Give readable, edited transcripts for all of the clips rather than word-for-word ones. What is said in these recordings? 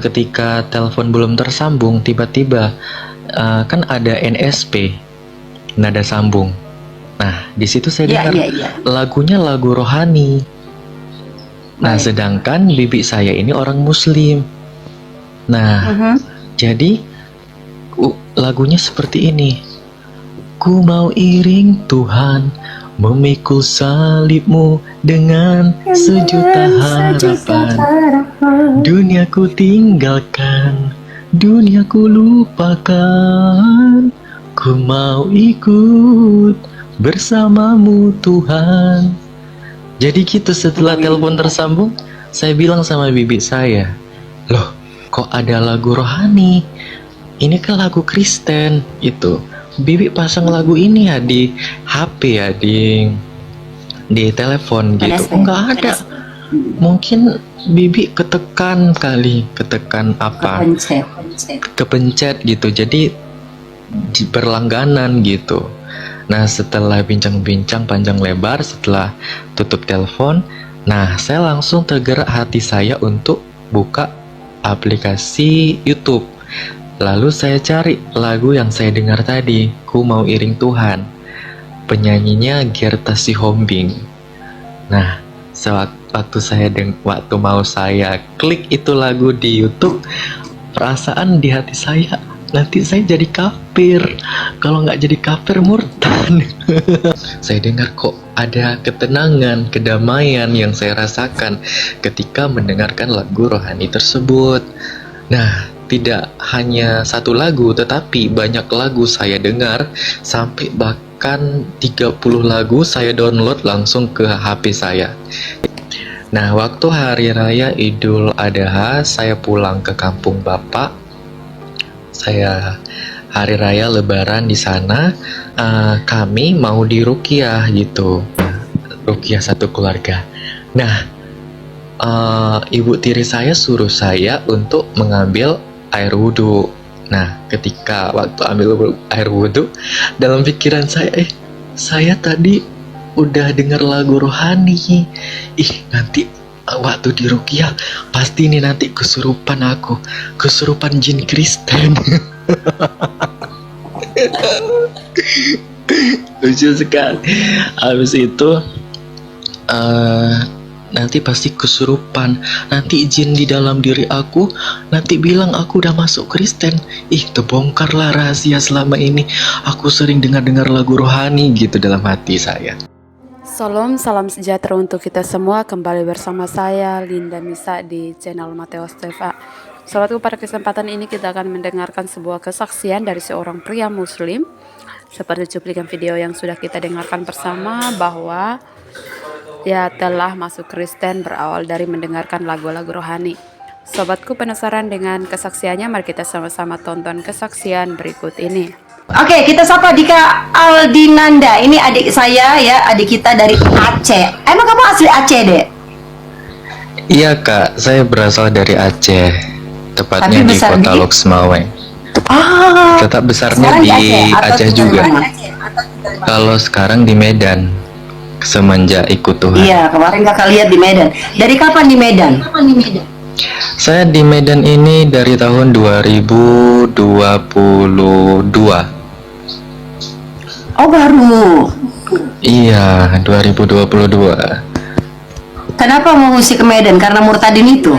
Ketika telepon belum tersambung, tiba-tiba kan ada NSP, nada sambung. Nah, di situ saya dengar lagunya lagu rohani. Nah, sedangkan bibi saya ini orang Muslim. Nah, jadi lagunya seperti ini. Ku mau iring Tuhan, memikul salibmu dengan sejuta harapan. Dunia ku tinggalkan, dunia ku lupakan. Ku mau ikut bersamamu Tuhan. Jadi gitu, setelah telepon tersambung, saya bilang sama bibi saya, loh kok ada lagu rohani? Ini kan lagu Kristen itu. Bibi pasang lagu ini ya di HP ya, di telepon gitu. Oh, nggak ada. Mungkin bibi ketekan kali, ketekan apa? Kepencet gitu. Jadi berlangganan gitu. Nah, setelah bincang-bincang panjang lebar, setelah tutup telepon, nah saya langsung tergerak hati saya untuk buka aplikasi YouTube. Lalu saya cari lagu yang saya dengar tadi, Ku Mau Iring Tuhan. Penyanyinya Gerta Sihombing. Nah, waktu mau saya klik itu lagu di YouTube, perasaan di hati saya, nanti saya jadi kafir. Kalau nggak jadi kafir, murtad. Saya dengar kok ada ketenangan, kedamaian yang saya rasakan ketika mendengarkan lagu rohani tersebut. Nah, tidak hanya satu lagu, tetapi banyak lagu saya dengar, sampai bahkan 30 lagu saya download langsung ke HP saya. Nah, waktu hari raya Idul Adha, saya pulang ke kampung bapak. Saya hari raya Lebaran di sana, kami mau diruqyah gitu, ruqyah satu keluarga. Nah, ibu tiri saya suruh saya untuk mengambil air wudhu. Nah, ketika waktu ambil air wudhu, dalam pikiran saya tadi udah dengar lagu rohani. Nanti waktu di ruqyah pasti ini nanti kesurupan aku, kesurupan jin Kristen. Lucu sekali. Habis itu nanti pasti kesurupan, nanti jin di dalam diri aku nanti bilang aku udah masuk Kristen. Terbongkarlah rahasia selama ini aku sering dengar-dengar lagu rohani gitu dalam hati saya. Salam sejahtera untuk kita semua. Kembali bersama saya Linda Misa di channel Mateus TV. Sobatku, pada kesempatan ini kita akan mendengarkan sebuah kesaksian dari seorang pria Muslim. Seperti cuplikan video yang sudah kita dengarkan bersama, bahwa dia telah masuk Kristen berawal dari mendengarkan lagu-lagu rohani. Sobatku, penasaran dengan kesaksiannya? Mari kita sama-sama tonton kesaksian berikut ini. Oke, kita sapa Dika Aldinanda. Ini adik saya ya, adik kita dari Aceh. Emang kamu asli Aceh, Dek? Iya kak, saya berasal dari Aceh, tepatnya di kota Loksmawe. Tetap besarnya di Aceh juga. Kalau sekarang di Medan, semenjak ikut Tuhan. Iya, kemarin kakak lihat di Medan. Dari kapan di Medan? Saya di Medan ini dari tahun 2022. Oh, baru. Iya, 2022. Kenapa mengungsi ke Medan? Karena murtad itu?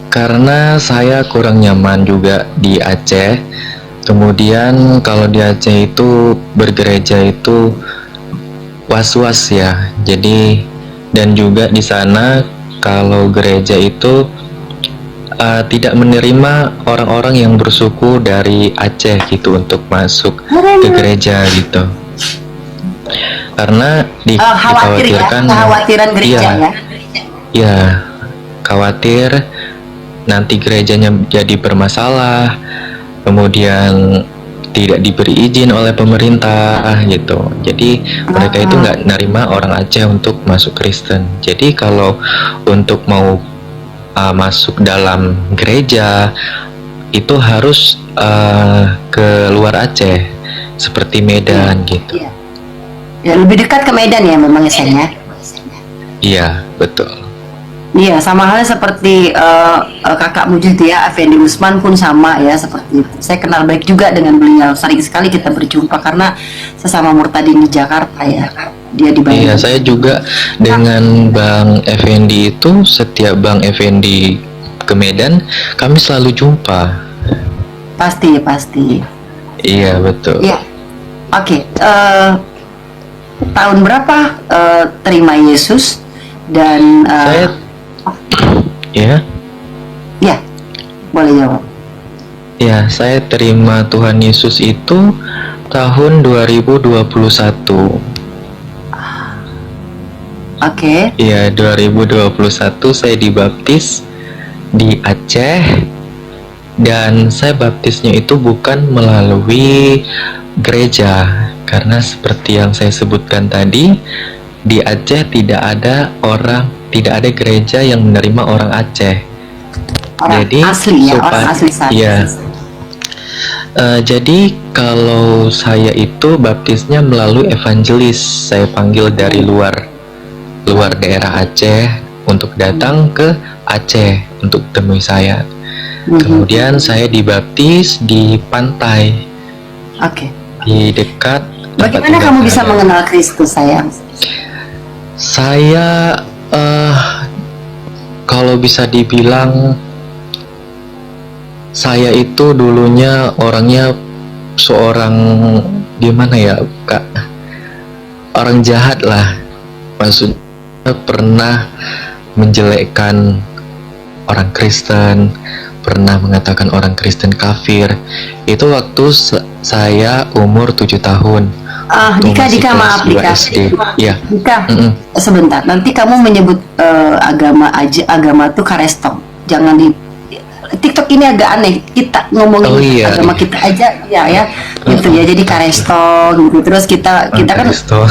Karena saya kurang nyaman juga di Aceh. Kemudian kalau di Aceh itu bergereja itu was-was ya. Jadi, dan juga di sana kalau gereja itu tidak menerima orang-orang yang bersuku dari Aceh gitu untuk masuk ke gereja gitu. Karena dikhawatirkan kekhawatiran gereja ya. Ya, khawatir nanti gerejanya jadi bermasalah, kemudian tidak diberi izin oleh pemerintah gitu. Jadi mereka itu nggak nerima orang Aceh untuk masuk Kristen. Jadi kalau untuk mau masuk dalam gereja itu harus ke luar Aceh, seperti Medan gitu. Ya, lebih dekat ke Medan ya memang saya. Iya, betul. Iya, sama halnya seperti kakakmu juga ya, Effendi Usman pun sama ya seperti itu. Saya kenal baik juga dengan beliau. Sering sekali kita berjumpa karena sesama murtadin di Jakarta ya. Dia di Bandung. Iya, saya juga dengan Bang Effendi itu, setiap Bang Effendi ke Medan, kami selalu jumpa. Pasti, pasti. Iya, betul. Iya. Oke. Tahun berapa terima Yesus dan Saya, ya, ya, boleh jawab. ya, saya terima Tuhan Yesus itu tahun 2021. Oke. Iya, 2021 saya dibaptis di Aceh, dan saya baptisnya itu bukan melalui gereja, karena seperti yang saya sebutkan tadi, di Aceh tidak ada gereja yang menerima orang Aceh. Orang Jadi, asli ya, orang asli sana. Iya. Jadi kalau saya itu baptisnya melalui evangelis, saya panggil dari luar daerah Aceh untuk datang ke Aceh untuk temui saya. Kemudian saya dibaptis di pantai, Oke. di dekat tempat Bagaimana tinggal kamu bisa saya. mengenal Kristus, sayang? Saya kalau bisa dibilang, saya itu dulunya orangnya seorang, gimana ya Kak, orang jahat lah. Maksudnya pernah menjelekkan orang Kristen, pernah mengatakan orang Kristen kafir. Itu waktu saya umur 7 tahun. Waktu Dika, masih Dika, kelas maaf 2 Dika. SD. Iya. Dika, Mm-mm. sebentar. Nanti kamu menyebut agama tuh Karestong. Jangan di TikTok ini agak aneh. Kita ngomongin Oh, iya, agama iya. kita aja, ya, gitu ya. Jadi Karestong gitu. Terus kita kan Kristo.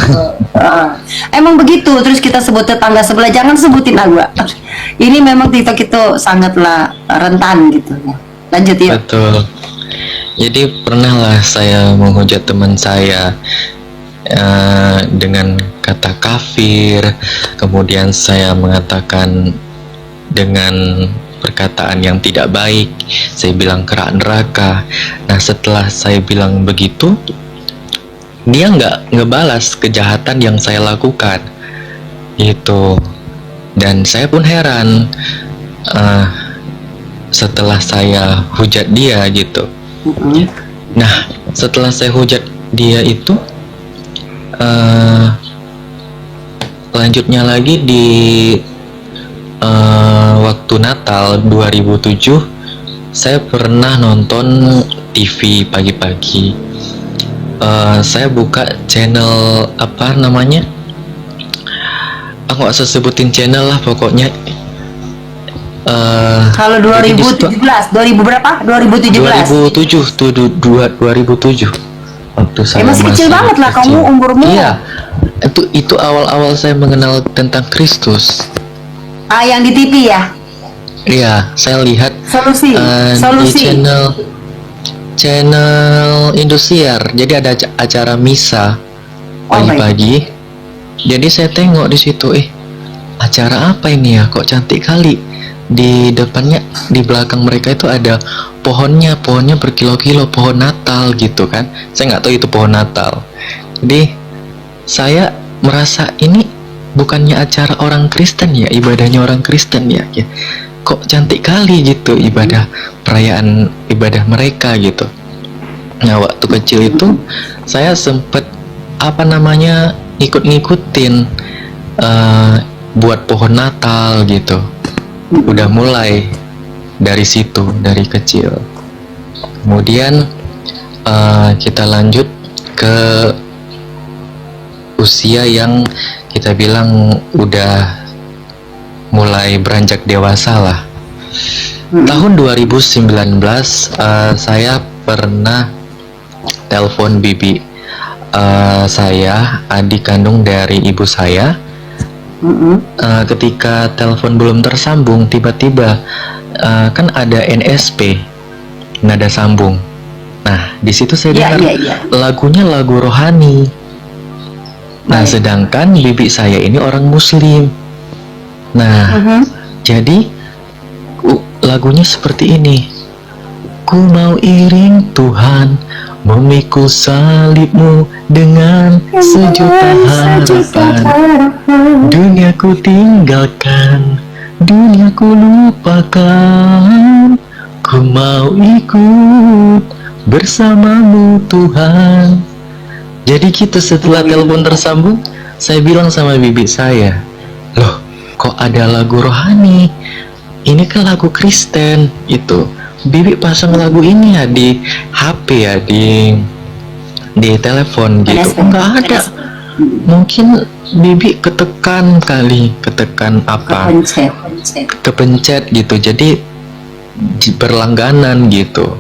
emang begitu. Terus kita sebut tetangga sebelah. Jangan sebutin agama. Ini memang TikTok itu sangatlah rentan gitu ya. Lanjut ya. Betul. Jadi pernah lah saya menghujat teman saya dengan kata kafir, kemudian saya mengatakan dengan perkataan yang tidak baik, saya bilang kerak neraka. Nah, setelah saya bilang begitu, dia nggak ngebalas kejahatan yang saya lakukan, gitu. Dan saya pun heran setelah saya hujat dia gitu. Nah, setelah saya hujat dia itu, lanjutnya lagi di waktu Natal 2007, saya pernah nonton TV pagi-pagi. Saya buka channel, apa namanya? Aku nggak usah sebutin channel lah pokoknya. Kalau jadi di situ- 2000 berapa? 2017. 2007 tuh 2007 waktu saya masih kecil banget lah kamu umurmu. Iya, itu awal-awal saya mengenal tentang Kristus. Yang di TV ya. Iya, saya lihat Solusi. di channel Indosiar. Jadi ada acara misa pagi-pagi. Jadi saya tengok di situ, acara apa ini ya? Kok cantik kali. Di depannya, di belakang mereka itu ada pohonnya berkilo-kilo, pohon Natal gitu kan. Saya nggak tahu itu pohon Natal. Jadi saya merasa ini bukannya acara orang Kristen ya, ibadahnya orang Kristen ya. Kok cantik kali gitu perayaan ibadah mereka gitu. Nah, waktu kecil itu saya sempet ngikut-ngikutin buat pohon Natal gitu. Udah mulai dari situ, dari kecil. Kemudian kita lanjut ke usia yang kita bilang udah mulai beranjak dewasa lah. Tahun 2019 saya pernah telepon bibi saya, adik kandung dari ibu saya. Ketika telepon belum tersambung, tiba-tiba kan ada NSP, nada sambung. Nah, di situ saya dengar lagunya lagu rohani. Nah, sedangkan bibi saya ini orang Muslim. Nah, Jadi lagunya seperti ini. Ku mau iring Tuhan, memikul salibmu dengan sejuta harapan. Dunia ku tinggalkan, dunia ku lupakan. Ku mau ikut bersamamu Tuhan. Jadi kita setelah telepon tersambung, saya bilang sama bibi saya, loh kok ada lagu rohani? Ini kan lagu Kristen itu. Bibi pasang lagu ini ya di HP ya, di telepon gitu. Nggak ada. Mungkin bibi ketekan kali, ketekan apa? Kepencet gitu. Jadi berlangganan gitu.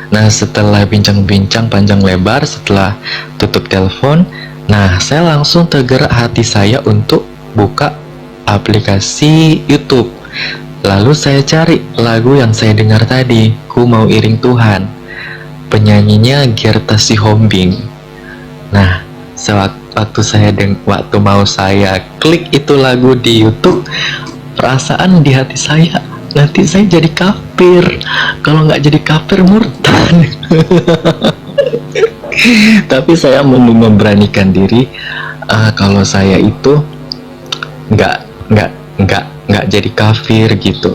Nah setelah bincang-bincang panjang lebar, setelah tutup telepon, nah saya langsung tergerak hati saya untuk buka aplikasi YouTube. Lalu saya cari lagu yang saya dengar tadi, Ku Mau Iring Tuhan. Penyanyinya Gerta Sihombing. Nah, waktu mau saya klik itu lagu di YouTube, perasaan di hati saya, nanti saya jadi kafir. Kalau nggak jadi kafir murtad. Tapi saya memberanikan diri, kalau saya itu nggak jadi kafir gitu.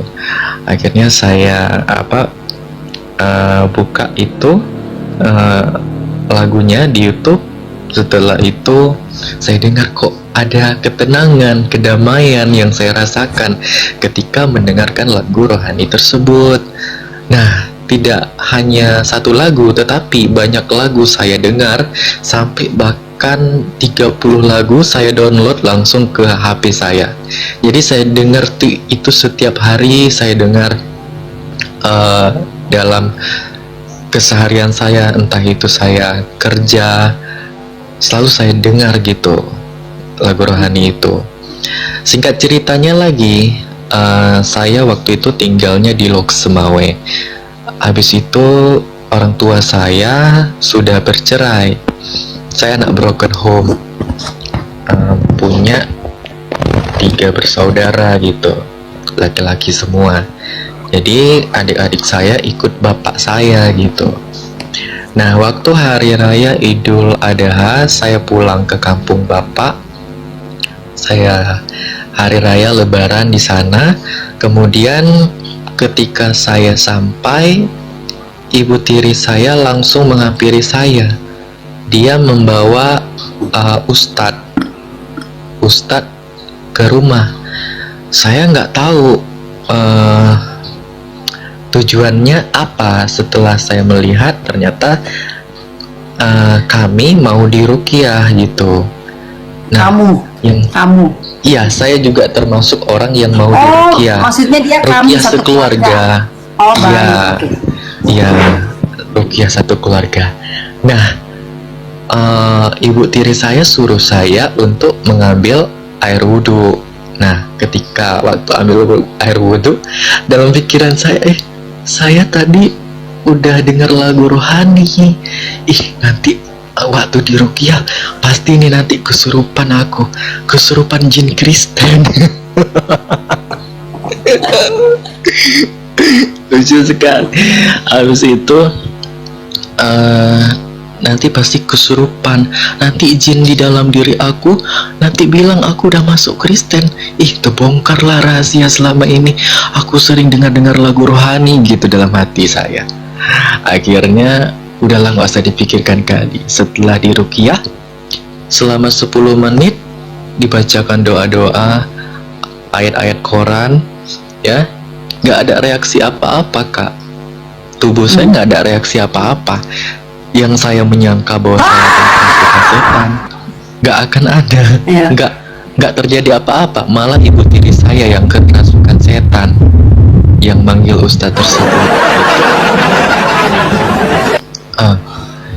Akhirnya saya buka itu lagunya di YouTube. Setelah itu saya dengar kok ada ketenangan, kedamaian yang saya rasakan ketika mendengarkan lagu rohani tersebut. Nah, tidak hanya satu lagu, tetapi banyak lagu saya dengar, sampai bahkan 30 lagu saya download langsung ke HP saya. Jadi saya dengar itu setiap hari, saya dengar dalam keseharian saya, entah itu saya kerja, selalu saya dengar gitu lagu rohani itu. Singkat ceritanya lagi, saya waktu itu tinggalnya di Lok Semawe. Habis itu orang tua saya sudah bercerai. Saya anak broken home, punya 3 bersaudara gitu, laki-laki semua. Jadi adik-adik saya ikut bapak saya gitu. Nah, waktu hari raya Idul Adha saya pulang ke kampung bapak. Saya hari raya Lebaran di sana. Kemudian ketika saya sampai, ibu tiri saya langsung menghampiri saya. Dia membawa ustadz ke rumah. Saya nggak tahu tujuannya apa. Setelah saya melihat, ternyata kami mau diruqyah gitu. Nah, kamu? Iya, saya juga termasuk orang yang mau diruqyah. Maksudnya dia kami ruqyah satu sekeluarga. Oh, Iya, baik. iya, ruqyah satu keluarga. Nah, ibu tiri saya suruh saya untuk mengambil air wudhu. Nah, ketika waktu ambil air wudhu, dalam pikiran saya tadi udah dengar lagu rohani. Nanti waktu di ruqyah pasti ini nanti kesurupan jin Kristen. Lucu sekali. Habis itu nanti pasti kesurupan, nanti jin di dalam diri aku nanti bilang aku udah masuk Kristen. Terbongkarlah rahasia selama ini aku sering dengar lagu rohani gitu dalam hati saya. Akhirnya udahlah, nggak usah dipikirkan kali. Setelah diruqyah selama 10 menit dibacakan doa-doa, ayat-ayat Quran, ya, nggak ada reaksi apa-apa, Kak. Tubuh saya nggak ada reaksi apa-apa. Yang saya menyangka bahwa saya akan kerasukan setan, nggak akan ada. Nggak terjadi apa-apa. Malah ibu tiri saya yang kerasukan setan, yang manggil ustadz tersebut.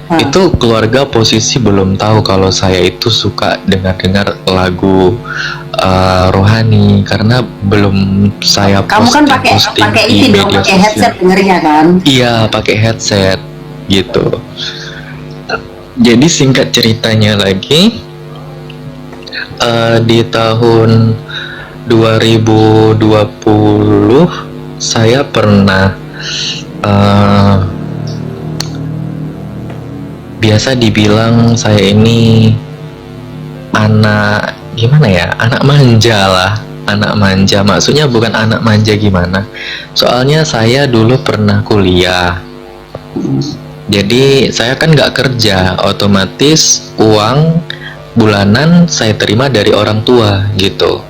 Itu keluarga posisi belum tahu kalau saya itu suka dengar lagu rohani, karena belum saya Kamu kan pakai di ini dong, media pakai sosial. headset dengernya kan? Iya, pakai headset gitu. Jadi singkat ceritanya lagi, di tahun 2020 saya pernah biasa dibilang saya ini anak gimana ya, anak manja lah. Anak manja maksudnya bukan anak manja gimana, soalnya saya dulu pernah kuliah, jadi saya kan nggak kerja, otomatis uang bulanan saya terima dari orang tua gitu.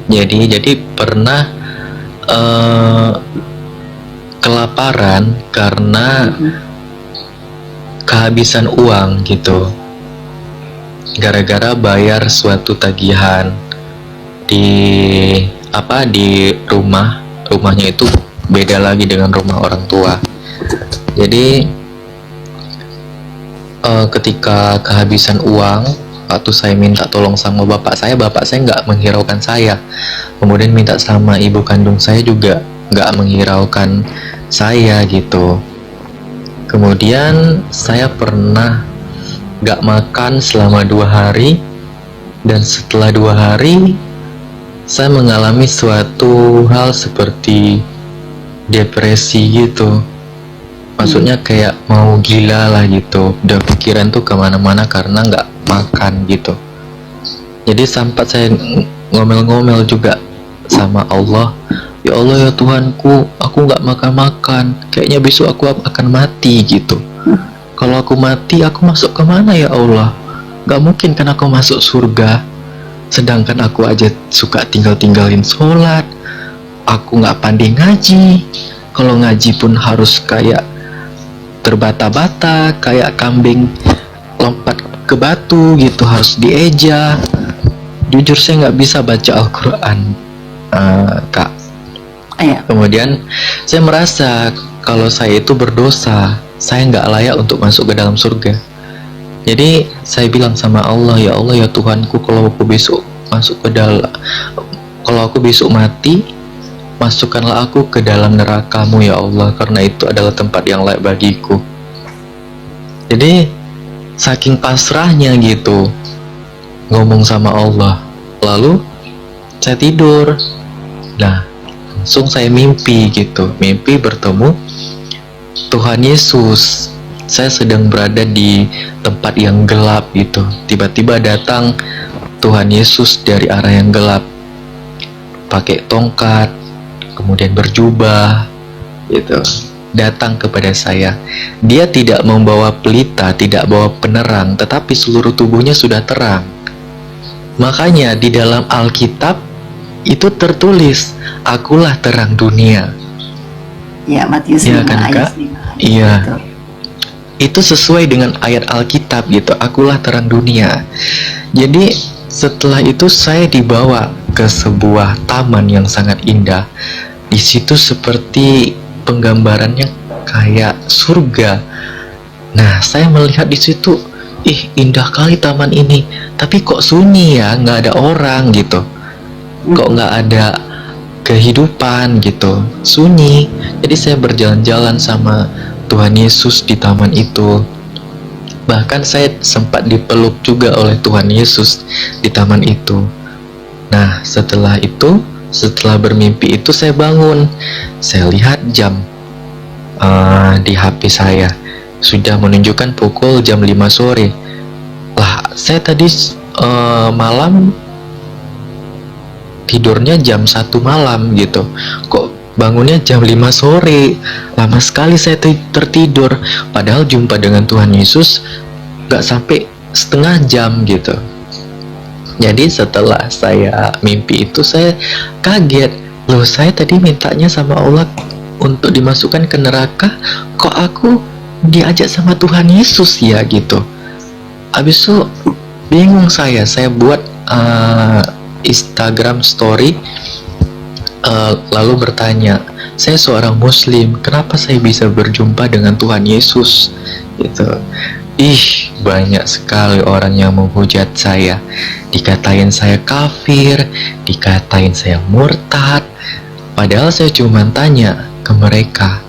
Jadi pernah kelaparan karena kehabisan uang gitu, gara-gara bayar suatu tagihan di rumahnya itu beda lagi dengan rumah orang tua. Jadi ketika kehabisan uang, waktu saya minta tolong sama bapak saya nggak menghiraukan saya, kemudian minta sama ibu kandung saya juga nggak menghiraukan saya gitu. Kemudian saya pernah nggak makan selama 2 hari, dan setelah 2 hari saya mengalami suatu hal seperti depresi gitu. Maksudnya kayak mau gila lah gitu, udah pikiran tuh kemana-mana karena nggak makan gitu. Jadi sempat saya ngomel-ngomel juga sama Allah, ya Allah ya Tuhanku, aku nggak makan-makan, kayaknya besok aku akan mati gitu. Kalau aku mati, aku masuk kemana ya Allah? Gak mungkin kan aku masuk surga, sedangkan aku aja suka tinggalin sholat, aku gak pandai ngaji, kalau ngaji pun harus kayak terbata-bata, kayak kambing lompat ke batu gitu, harus dieja. Jujur saya gak bisa baca Al-Quran, Kak. Kemudian saya merasa kalau saya itu berdosa, saya nggak layak untuk masuk ke dalam surga. Jadi saya bilang sama Allah, ya Allah ya Tuhanku, kalau aku besok mati, masukkanlah aku ke dalam neraka-Mu ya Allah, karena itu adalah tempat yang layak bagiku. Jadi saking pasrahnya gitu ngomong sama Allah. Lalu saya tidur. Nah, langsung saya mimpi gitu, mimpi bertemu Tuhan Yesus. Saya sedang berada di tempat yang gelap gitu. Tiba-tiba datang Tuhan Yesus dari arah yang gelap, pakai tongkat, kemudian berjubah gitu, datang kepada saya. Dia tidak membawa pelita, tidak bawa penerang, tetapi seluruh tubuhnya sudah terang. Makanya di dalam Alkitab itu tertulis, akulah terang dunia. Ya, Matius 5 kan, ayat Kak? 5. Iya. Betul. Itu sesuai dengan ayat Alkitab gitu, akulah terang dunia. Jadi setelah itu saya dibawa ke sebuah taman yang sangat indah. Di situ seperti penggambarannya kayak surga. Nah, saya melihat di situ, indah kali taman ini, tapi kok sunyi ya, nggak ada orang gitu. Kok nggak ada kehidupan gitu, sunyi. Jadi saya berjalan-jalan sama Tuhan Yesus di taman itu. Bahkan saya sempat dipeluk juga oleh Tuhan Yesus di taman itu. Nah, setelah bermimpi itu saya bangun. Saya lihat jam di HP saya sudah menunjukkan pukul jam 5 sore. Lah, saya tadi malam tidurnya jam 1 malam gitu, kok bangunnya jam 5 sore. Lama sekali saya tertidur, padahal jumpa dengan Tuhan Yesus gak sampai setengah jam gitu. Jadi setelah saya mimpi itu, saya kaget, loh saya tadi mintanya sama Allah untuk dimasukkan ke neraka, kok aku diajak sama Tuhan Yesus ya gitu. Habis itu bingung saya buat Instagram story, lalu bertanya, saya seorang muslim, kenapa saya bisa berjumpa dengan Tuhan Yesus gitu. Banyak sekali orang yang menghujat saya, dikatain saya kafir, dikatain saya murtad, padahal saya cuma tanya ke mereka.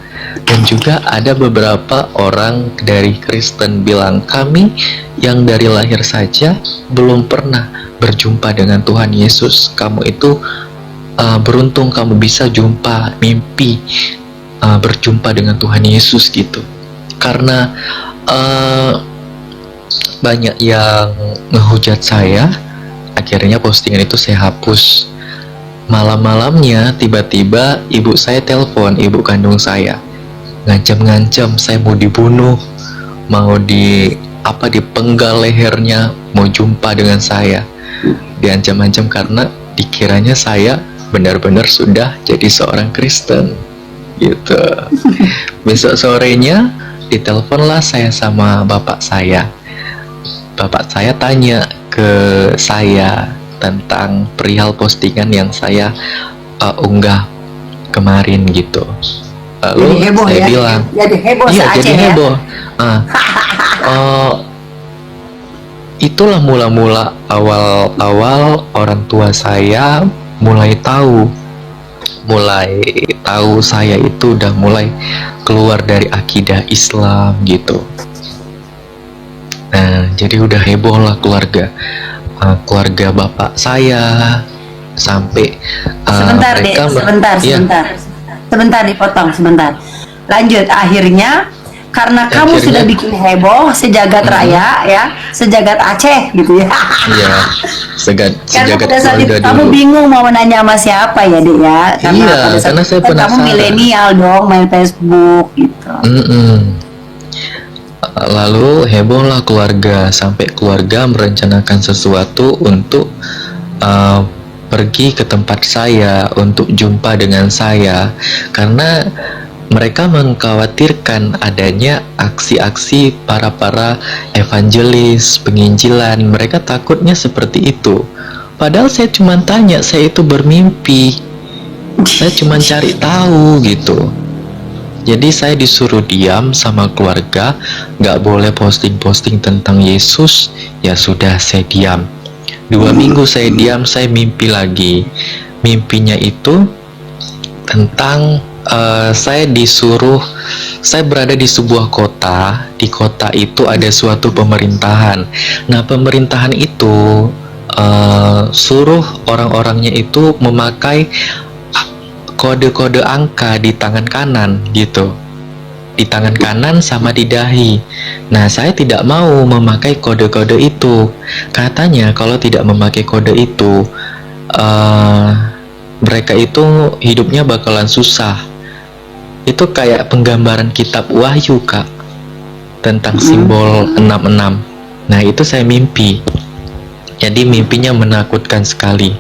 Dan juga ada beberapa orang dari Kristen bilang, kami yang dari lahir saja belum pernah berjumpa dengan Tuhan Yesus. Kamu itu beruntung kamu bisa jumpa mimpi berjumpa dengan Tuhan Yesus gitu. Karena banyak yang ngehujat saya, akhirnya postingan itu saya hapus. Malam-malamnya tiba-tiba ibu saya telepon, ibu kandung saya, ngancam-ngancam saya mau dibunuh, mau dipenggal lehernya, mau jumpa dengan saya. Diancam-ancam karena dikiranya saya benar-benar sudah jadi seorang Kristen gitu. Besok sorenya diteleponlah saya sama bapak saya. Bapak saya tanya ke saya tentang perihal postingan yang saya unggah kemarin gitu. Lalu Jadi heboh saya ya? bilang, Jadi heboh iya se-Aceh jadi ya? heboh. Itulah mula-mula awal-awal orang tua saya mulai tahu saya itu udah mulai keluar dari akidah Islam gitu. Nah, jadi udah heboh lah keluarga bapak saya sampai Sebentar deh, mereka iya, sebentar dipotong sebentar. Lanjut, akhirnya karena kamu Akhirnya- sudah bikin heboh sejagat raya ya, sejagat Aceh gitu ya. iya, Karena sejagat pada saat itu keluarga kamu dulu. bingung mau menanya sama siapa ya, Dek ya? Iya, pada saat karena itu saya kan kamu penasaran. milenial dong, main Facebook gitu. Lalu hebohlah keluarga, sampai keluarga merencanakan sesuatu untuk pergi ke tempat saya untuk jumpa dengan saya, karena mereka mengkhawatirkan adanya aksi-aksi para evangelis, penginjilan. Mereka takutnya seperti itu. Padahal saya cuma tanya, saya itu bermimpi. Saya cuma cari tahu gitu. Jadi saya disuruh diam sama keluarga, nggak boleh posting-posting tentang Yesus. Ya sudah, saya diam. 2 minggu saya diam, saya mimpi lagi. Mimpinya itu tentang saya berada di sebuah kota. Di kota itu ada suatu pemerintahan. Nah, pemerintahan itu suruh orang-orangnya itu memakai kode-kode angka di tangan kanan gitu, di tangan kanan sama di dahi. Nah, saya tidak mau memakai kode-kode itu. Katanya kalau tidak memakai kode itu mereka itu hidupnya bakalan susah. Itu kayak penggambaran kitab Wahyu, Kak, tentang simbol 66. Nah, itu saya mimpi. Jadi mimpinya menakutkan sekali,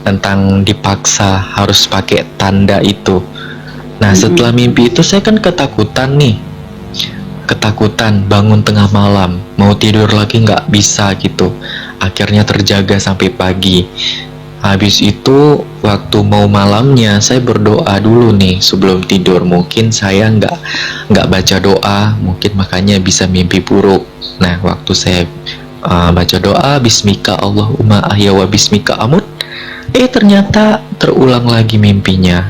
tentang dipaksa harus pakai tanda itu. Nah, setelah mimpi itu saya kan ketakutan nih. Ketakutan, bangun tengah malam, mau tidur lagi nggak bisa gitu. Akhirnya terjaga sampai pagi. Habis itu waktu mau malamnya saya berdoa dulu nih sebelum tidur. Mungkin saya nggak baca doa, mungkin makanya bisa mimpi buruk. Nah, waktu saya baca doa Bismika Allahumma ahya wa bismika amut, ternyata terulang lagi mimpinya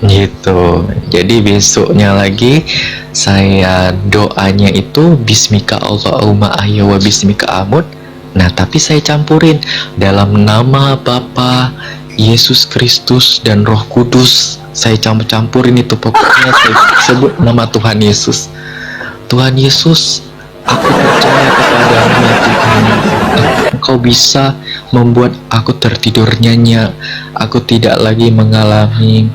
gitu. Jadi besoknya lagi saya doanya itu Bismika Allahumma ahya wa bismika amut. Nah, tapi saya campurin dalam nama Bapa, Yesus Kristus dan Roh Kudus. Saya campurin itu, pokoknya saya sebut nama Tuhan Yesus. Tuhan Yesus, aku percaya kepadamu ya Tuhan. Engkau bisa membuat aku tertidur nyenyak. Aku tidak lagi mengalami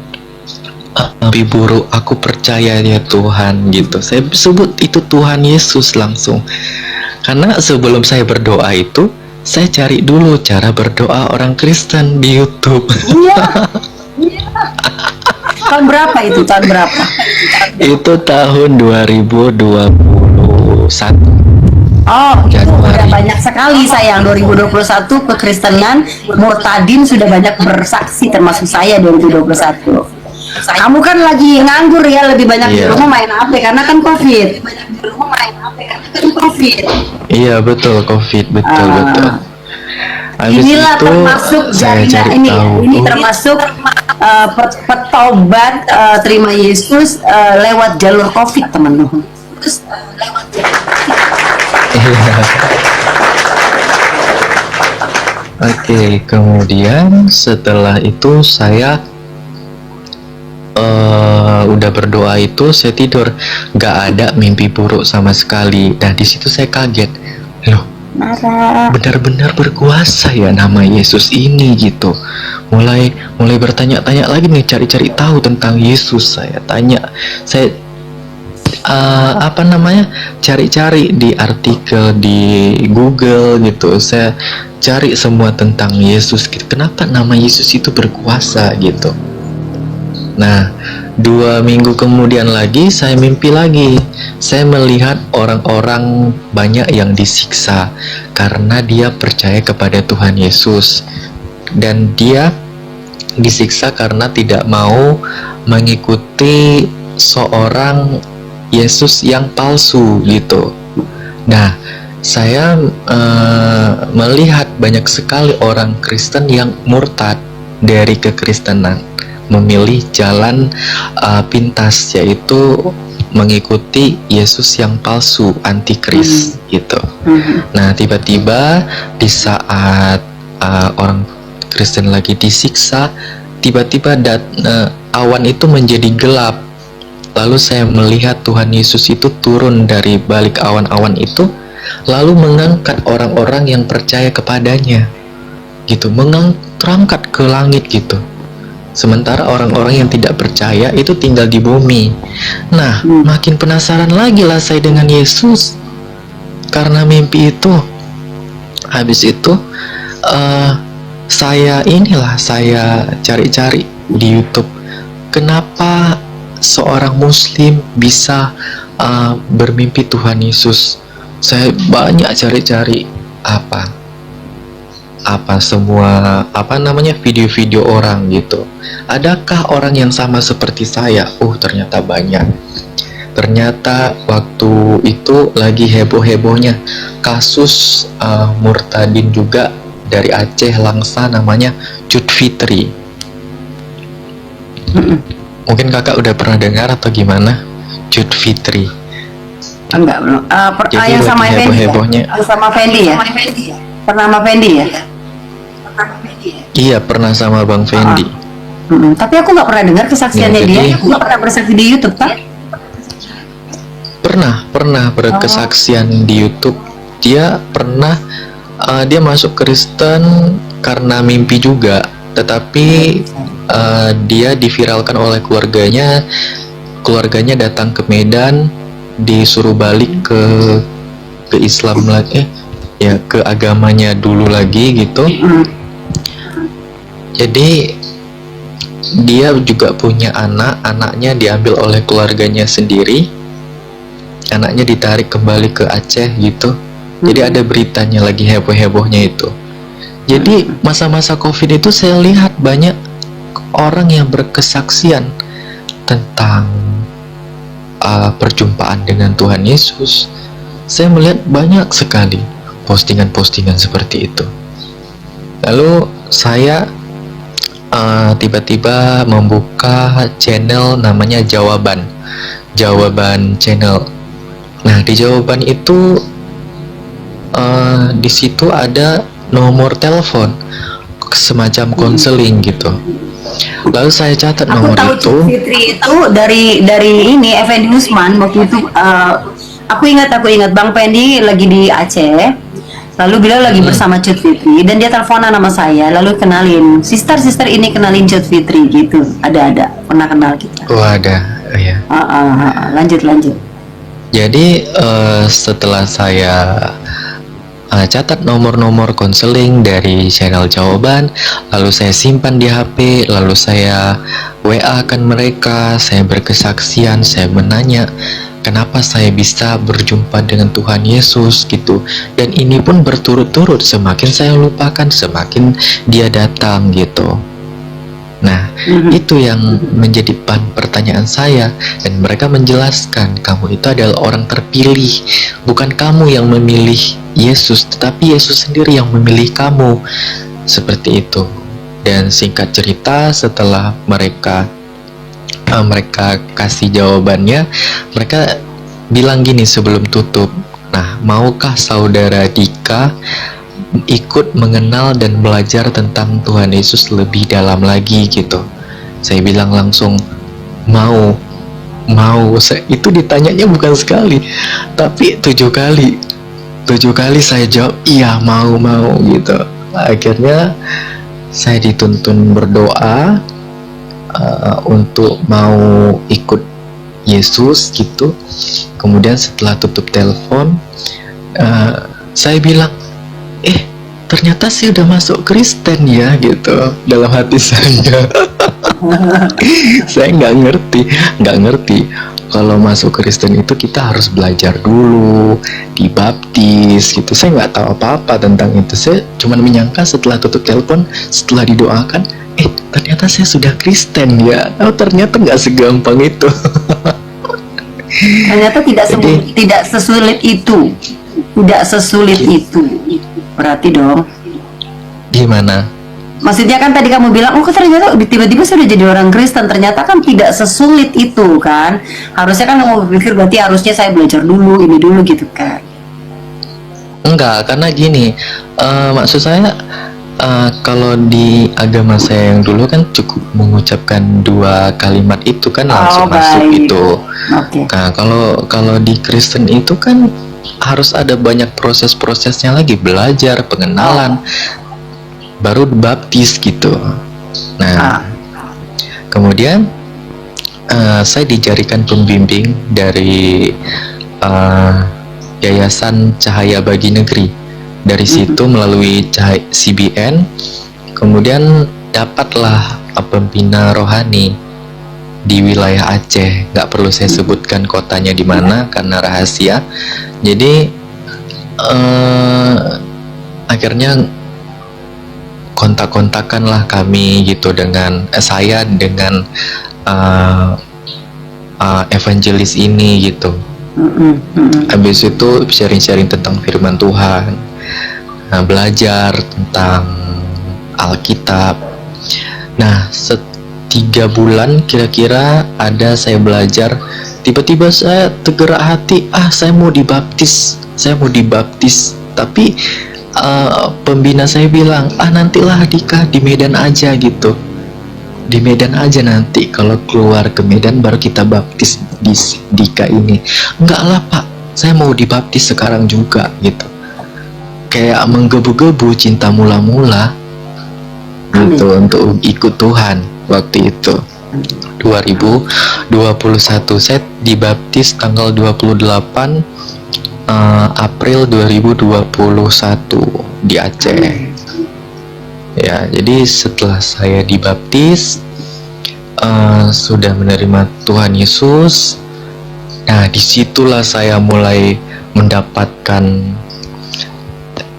mimpi buruk. Aku percaya ya Tuhan gitu. Saya sebut itu Tuhan Yesus langsung. Karena sebelum saya berdoa itu, saya cari dulu cara berdoa orang Kristen di YouTube. Iya. Tahun berapa itu? Tahun berapa? Itu tahun 2021. Oh, itu Januari. udah banyak sekali sayang. 2021 kekristenan Murtadin sudah banyak bersaksi, termasuk saya 2021. Kamu kan lagi nganggur ya, lebih banyak di Iya. rumah main HP karena kan COVID. Iya betul, COVID, betul Ah. betul. Habis Inilah itu termasuk saya jaringan cari ini. tahu. Ini termasuk petobat terima Yesus lewat jalur COVID, teman-teman. Iya. Oke, kemudian setelah itu saya udah berdoa itu saya tidur, nggak ada mimpi buruk sama sekali. Nah di situ saya kaget, loh Marah. benar-benar berkuasa ya nama Yesus ini gitu. Mulai bertanya-tanya lagi nih, cari-cari tahu tentang Yesus. Saya tanya, saya cari-cari di artikel di Google gitu, saya cari semua tentang Yesus gitu. Kenapa nama Yesus itu berkuasa gitu. Nah 2 minggu kemudian lagi saya mimpi lagi. Saya melihat orang-orang banyak yang disiksa karena dia percaya kepada Tuhan Yesus, dan dia disiksa karena tidak mau mengikuti seorang Yesus yang palsu gitu. Nah, saya melihat banyak sekali orang Kristen yang murtad dari kekristenan, memilih jalan pintas, yaitu mengikuti Yesus yang palsu, antikris gitu. Nah, tiba-tiba di saat orang Kristen lagi disiksa, tiba-tiba awan itu menjadi gelap. Lalu saya melihat Tuhan Yesus itu turun dari balik awan-awan itu, lalu mengangkat orang-orang yang percaya kepadanya gitu, terangkat ke langit gitu. Sementara orang-orang yang tidak percaya itu tinggal di bumi. Nah, makin penasaran lagi lah saya dengan Yesus karena mimpi itu. Habis itu saya cari-cari di YouTube, kenapa seorang Muslim bisa bermimpi Tuhan Yesus. Saya banyak cari-cari semua video-video orang gitu. Adakah orang yang sama seperti saya? Ternyata banyak. Ternyata waktu itu lagi heboh-hebohnya kasus murtadin juga dari Aceh, Langsa, namanya Cut Fitri. Mungkin kakak udah pernah dengar atau gimana? Cut Fitri. Enggak, belum. Jadi Yang sama lagi Fendi heboh-hebohnya. ya? Sama Fendi ya? Pernah sama Fendi ya? Iya, pernah sama Bang Fendi. Tapi aku nggak pernah dengar kesaksiannya Ya, dia. jadi- Aku nggak pernah bersaksi di YouTube kan? Pernah berkesaksian di YouTube. Dia pernah dia masuk Kristen karena mimpi juga, tetapi dia diviralkan oleh keluarganya. Keluarganya datang ke Medan, disuruh balik ke Islam lagi, ke agamanya dulu lagi gitu. Jadi dia juga punya anaknya diambil oleh keluarganya sendiri. Anaknya ditarik kembali ke Aceh gitu. Jadi ada beritanya lagi heboh-hebohnya itu. Jadi masa-masa Covid itu saya lihat banyak orang yang berkesaksian tentang perjumpaan dengan Tuhan Yesus. Saya melihat banyak sekali postingan-postingan seperti itu. Lalu saya tiba-tiba membuka channel namanya Jawaban Channel. Nah, di Jawaban itu di situ ada nomor telepon semacam konseling gitu. Lalu saya catat Aku nomor tahu itu. Cik Fitri itu dari ini Effendi Usman waktu itu. Aku ingat Bang Fendi lagi di Aceh. Lalu beliau lagi bersama Cut Fitri dan dia teleponan sama saya, lalu kenalin sister ini, kenalin Cut Fitri gitu. Ada pernah kenal kita. Oh, ada, ya. Lanjut. Jadi setelah saya catat nomor-nomor konseling dari channel Jawaban, lalu saya simpan di HP, lalu saya WA kan mereka, saya berkesaksian, saya menanya kenapa saya bisa berjumpa dengan Tuhan Yesus gitu. Dan ini pun berturut-turut, semakin saya lupakan semakin dia datang gitu. Nah, itu yang menjadi pertanyaan saya, dan mereka menjelaskan, kamu itu adalah orang terpilih, bukan kamu yang memilih Yesus, tetapi Yesus sendiri yang memilih kamu. Seperti itu. Dan singkat cerita, setelah mereka kasih jawabannya, mereka bilang gini sebelum tutup, nah, maukah saudara Dika ikut mengenal dan belajar tentang Tuhan Yesus lebih dalam lagi gitu. Saya bilang langsung mau. Itu ditanyanya bukan sekali, tapi 7 kali. 7 kali saya jawab iya, mau gitu. Akhirnya saya dituntun berdoa untuk mau ikut Yesus gitu. Kemudian setelah tutup telepon, saya bilang, ternyata sih udah masuk Kristen ya gitu dalam hati saya. Saya nggak ngerti kalau masuk Kristen itu kita harus belajar dulu, dibaptis gitu. Saya nggak tahu apa-apa tentang itu. Saya cuma menyangka setelah tutup telepon, setelah didoakan, ternyata saya sudah Kristen ya. Oh, ternyata nggak segampang itu. Ternyata tidak sesulit itu. Tidak sesulit itu. Berarti dong. Gimana? Maksudnya kan tadi kamu bilang, ternyata tiba-tiba sudah jadi orang Kristen. Ternyata kan tidak sesulit itu kan. Harusnya kan kamu berpikir berarti harusnya saya belajar dulu, ini dulu gitu kan. Enggak, karena gini, maksud saya kalau di agama saya yang dulu kan cukup mengucapkan 2 kalimat itu kan langsung masuk itu. Okay. Nah, kalau di Kristen itu kan harus ada banyak proses-prosesnya lagi, belajar, pengenalan, baru baptis gitu. Nah, kemudian saya dijadikan pembimbing dari Yayasan Cahaya Bagi Negeri. Dari situ melalui CBN, kemudian dapatlah pembina rohani di wilayah Aceh. Nggak perlu saya sebutkan kotanya di mana karena rahasia. Jadi akhirnya kontak-kontakanlah kami gitu dengan saya dengan evangelis ini gitu. Habis itu sharing-sharing tentang firman Tuhan, belajar tentang Alkitab. Nah, 3 bulan kira-kira ada saya belajar, tiba-tiba saya tergerak hati, saya mau dibaptis. Tapi pembina saya bilang, nantilah Dika, di Medan aja gitu. Di Medan aja nanti, kalau keluar ke Medan baru kita baptis di Dika ini. Enggak lah Pak, saya mau dibaptis sekarang juga gitu. Kayak menggebu-gebu cinta mula-mula gitu untuk ikut Tuhan waktu itu. 2021 saya dibaptis tanggal 28 April 2021 di Aceh. Ya, jadi setelah saya dibaptis, sudah menerima Tuhan Yesus. Nah, disitulah saya mulai mendapatkan,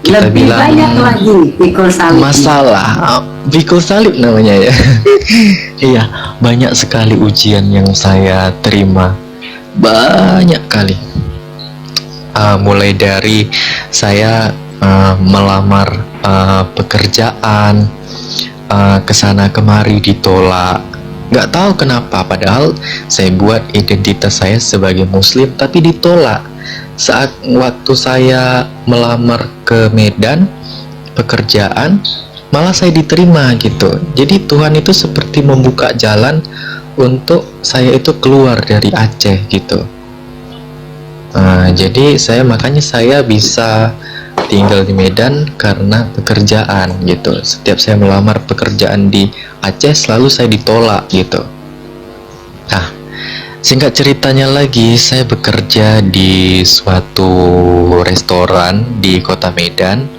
kita lebih bilang, banyak lagi pikul salib. Masalah pikul salib namanya ya. Iya, banyak sekali ujian yang saya terima, banyak kali. Mulai dari saya melamar pekerjaan, kesana kemari ditolak, nggak tahu kenapa, padahal saya buat identitas saya sebagai Muslim tapi ditolak. Saat waktu saya melamar ke Medan pekerjaan, malah saya diterima gitu. Jadi Tuhan itu seperti membuka jalan untuk saya itu keluar dari Aceh gitu. Jadi makanya saya bisa tinggal di Medan karena pekerjaan gitu. Setiap saya melamar pekerjaan di Aceh selalu saya ditolak gitu. Nah, singkat ceritanya lagi, saya bekerja di suatu restoran di kota Medan.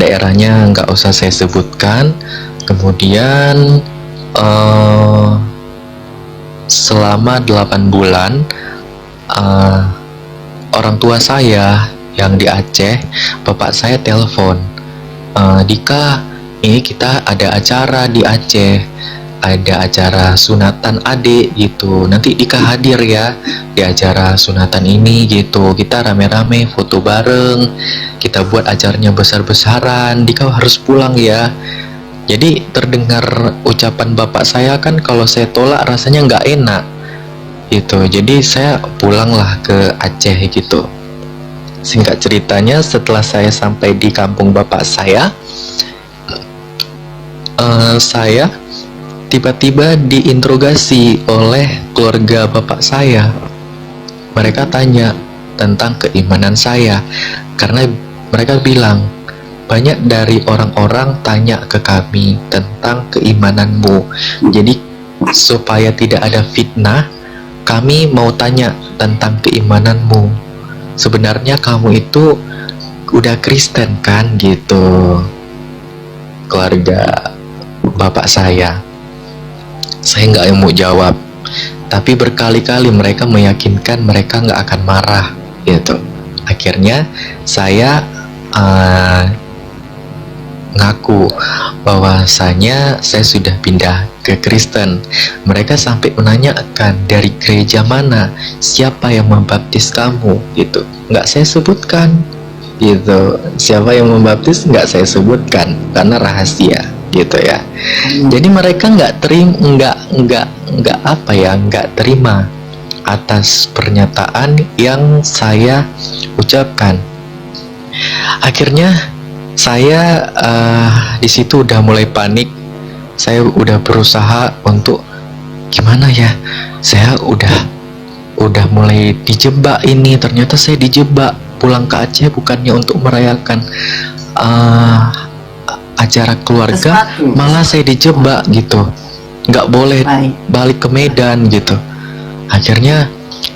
Daerahnya nggak usah saya sebutkan. Kemudian selama 8 bulan orang tua saya yang di Aceh, bapak saya telepon, Dika, ini kita ada acara di Aceh, ada acara sunatan adik gitu, nanti Dika hadir ya di acara sunatan ini gitu, kita rame-rame foto bareng, kita buat acaranya besar-besaran, Dika harus pulang ya. Jadi terdengar ucapan bapak saya kan, kalau saya tolak rasanya nggak enak gitu. Jadi saya pulanglah ke Aceh gitu. Singkat ceritanya, setelah saya sampai di kampung bapak saya tiba-tiba diinterogasi oleh keluarga bapak saya. Mereka tanya tentang keimanan saya, karena mereka bilang, banyak dari orang-orang tanya ke kami tentang keimananmu. Jadi supaya tidak ada fitnah, kami mau tanya tentang keimananmu. Sebenarnya kamu itu udah Kristen kan, gitu. Keluarga bapak saya nggak mau jawab, tapi berkali-kali mereka meyakinkan mereka nggak akan marah, gitu. Akhirnya saya ngaku bahwasanya saya sudah pindah ke Kristen. Mereka sampai menanyakan dari gereja mana, siapa yang membaptis kamu, gitu. Nggak saya sebutkan, gitu. Siapa yang membaptis nggak saya sebutkan karena rahasia, gitu ya. Jadi mereka nggak terima atas pernyataan yang saya ucapkan. Akhirnya saya di situ udah mulai panik. Saya udah berusaha untuk gimana ya, saya udah mulai dijebak ini. Ternyata saya dijebak pulang ke Aceh bukannya untuk merayakan acara keluarga, malah saya dijebak, gitu. Nggak boleh balik ke Medan, gitu. Akhirnya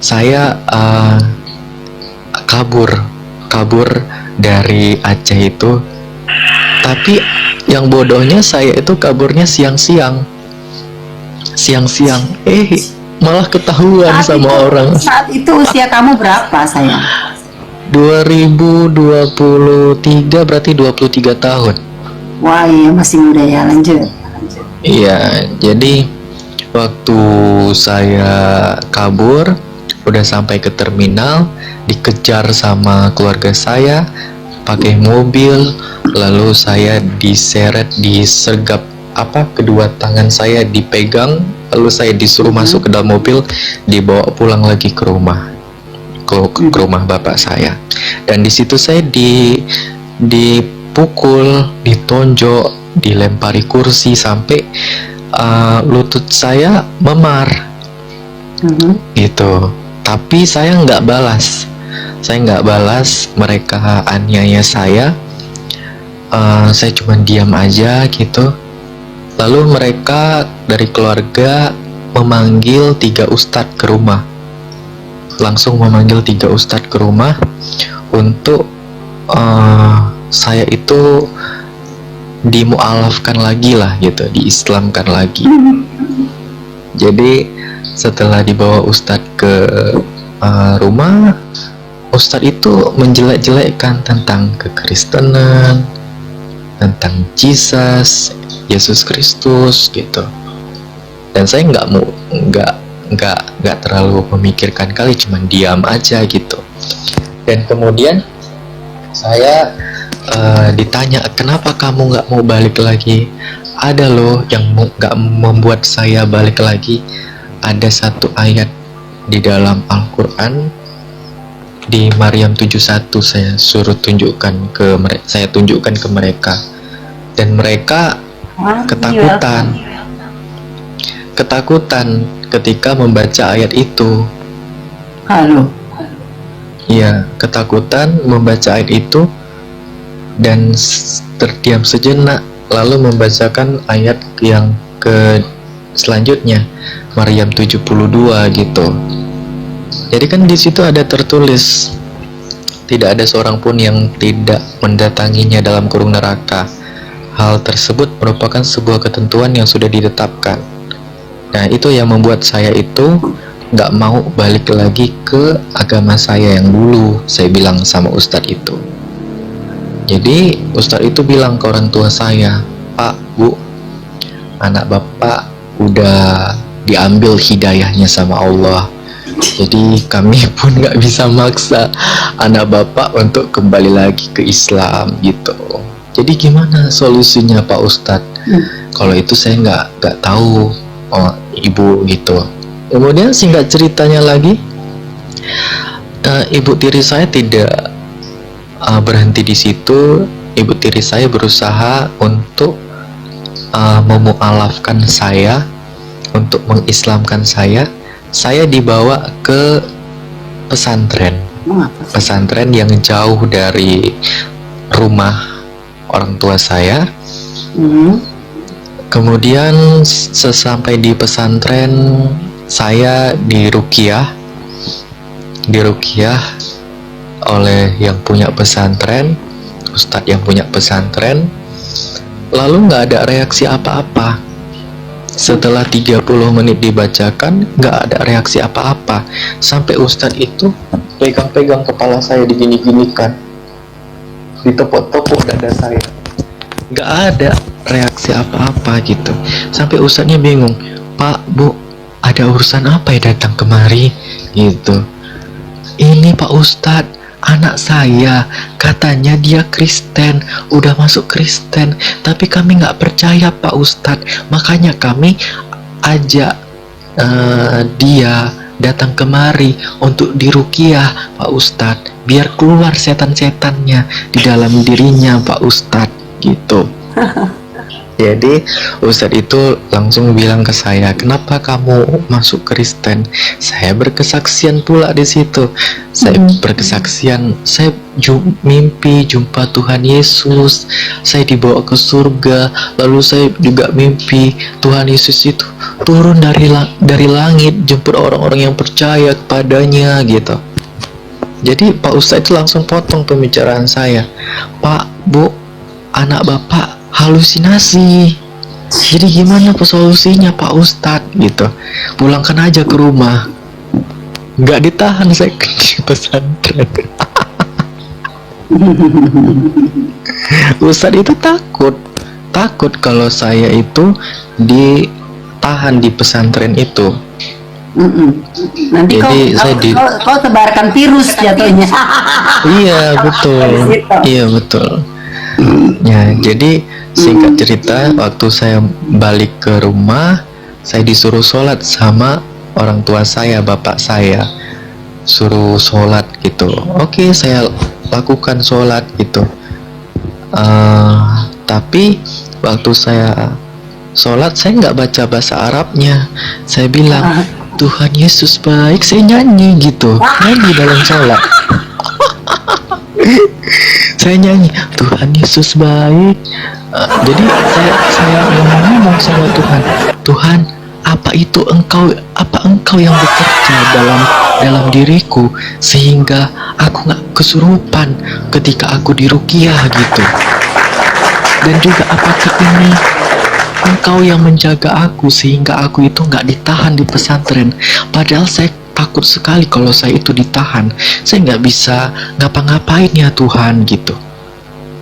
saya kabur dari Aceh itu. Tapi yang bodohnya, saya itu kaburnya siang-siang, malah ketahuan sama orang. Saat itu usia kamu berapa, sayang? 2023, berarti 23 tahun. Wah, iya, masih muda ya. Lanjut. Iya, jadi waktu saya kabur, udah sampai ke terminal, dikejar sama keluarga saya pakai mobil, lalu saya diseret, disergap, kedua tangan saya dipegang, lalu saya disuruh masuk ke dalam mobil, dibawa pulang lagi ke rumah, ke rumah bapak saya. Dan di situ saya dipukul, ditonjok, dilempari kursi sampai lutut saya memar, gitu. Tapi saya nggak balas. Mereka aniaya saya. Saya cuma diam aja, gitu. Lalu mereka dari keluarga memanggil 3 ustadz ke rumah. Langsung memanggil 3 ustadz ke rumah untuk saya itu dimualafkan lagi lah, gitu, diislamkan lagi. Jadi setelah dibawa ustadz ke rumah, ustadz itu menjelek-jelekkan tentang kekristenan, tentang Yesus Kristus, gitu. Dan saya nggak terlalu memikirkan kali, cuman diam aja, gitu. Dan kemudian saya ditanya, kenapa kamu nggak mau balik lagi? Ada loh yang nggak membuat saya balik lagi. Ada satu ayat di dalam Al-Quran, di Maryam 71, saya tunjukkan ke mereka, dan mereka ketakutan ketika membaca ayat itu. Iya, ketakutan membaca ayat itu dan terdiam sejenak, lalu membacakan ayat yang selanjutnya, Maryam 72, gitu. Jadi kan di situ ada tertulis, tidak ada seorang pun yang tidak mendatanginya dalam kurung neraka. Hal tersebut merupakan sebuah ketentuan yang sudah ditetapkan. Nah, itu yang membuat saya itu nggak mau balik lagi ke agama saya yang dulu. Saya bilang sama ustadz itu. Jadi ustadz itu bilang ke orang tua saya, Pak, Bu, anak bapak udah diambil hidayahnya sama Allah. Jadi kami pun nggak bisa maksa anak bapak untuk kembali lagi ke Islam, gitu. Jadi gimana solusinya, Pak Ustadz? Kalau itu saya nggak tahu, Ibu, gitu. Kemudian singkat ceritanya lagi, ibu tiri saya tidak berhenti di situ. Ibu tiri saya berusaha untuk memualafkan saya, untuk mengislamkan saya. Saya dibawa ke pesantren, Mengapa sih? pesantren yang jauh dari rumah orang tua saya. Hmm. Kemudian sesampai di pesantren, saya diruqyah oleh yang punya pesantren, ustadz yang punya pesantren. Lalu nggak ada reaksi apa-apa. Setelah 30 menit dibacakan, nggak ada reaksi apa-apa. Sampai ustadz itu pegang-pegang kepala saya, digini-ginikan, ditepuk-tepuk dada saya. Nggak ada reaksi apa-apa gitu. Sampai ustadznya bingung, "Pak, Bu, ada urusan apa ya datang kemari?" Gitu. "Ini Pak Ustadz, anak saya katanya dia Kristen, udah masuk Kristen, tapi kami nggak percaya Pak Ustadz, makanya kami ajak dia datang kemari untuk diruqyah Pak Ustadz, biar keluar setan-setannya di dalam dirinya Pak Ustadz." Gitu. Jadi Ustadz itu langsung bilang ke saya, "Kenapa kamu masuk Kristen?" Saya berkesaksian pula di situ. Saya berkesaksian, saya mimpi jumpa Tuhan Yesus. Saya dibawa ke surga. Lalu saya juga mimpi Tuhan Yesus itu turun dari langit, jemput orang-orang yang percaya kepadanya gitu. Jadi Pak Ustadz itu langsung potong pembicaraan saya. "Pak, Bu, anak Bapak halusinasi. Jadi gimana solusinya Pak Ustadz?" Gitu. "Pulangkan aja ke rumah." Nggak ditahan saya di pesantren. Ustadz itu takut kalau saya itu ditahan di pesantren itu. Nanti Jadi saya kau tebarkan virus jatuhnya. Iya betul, iya betul. Ya, jadi singkat cerita, waktu saya balik ke rumah, saya disuruh sholat sama orang tua saya, bapak saya suruh sholat gitu. Oke, saya lakukan sholat gitu. Tapi waktu saya sholat, saya nggak baca bahasa Arabnya. Saya bilang, "Tuhan Yesus baik." Saya nyanyi gitu, nyanyi dalam sholat. Saya nyanyi, "Tuhan Yesus baik." Jadi saya ngomong sama Tuhan, "Tuhan, apa engkau yang bekerja dalam diriku sehingga aku nggak kesurupan ketika aku diruqyah gitu. Dan juga apakah ini engkau yang menjaga aku sehingga aku itu nggak ditahan di pesantren. Padahal saya takut sekali kalau saya itu ditahan. Saya nggak bisa ngapa-ngapain ya Tuhan gitu."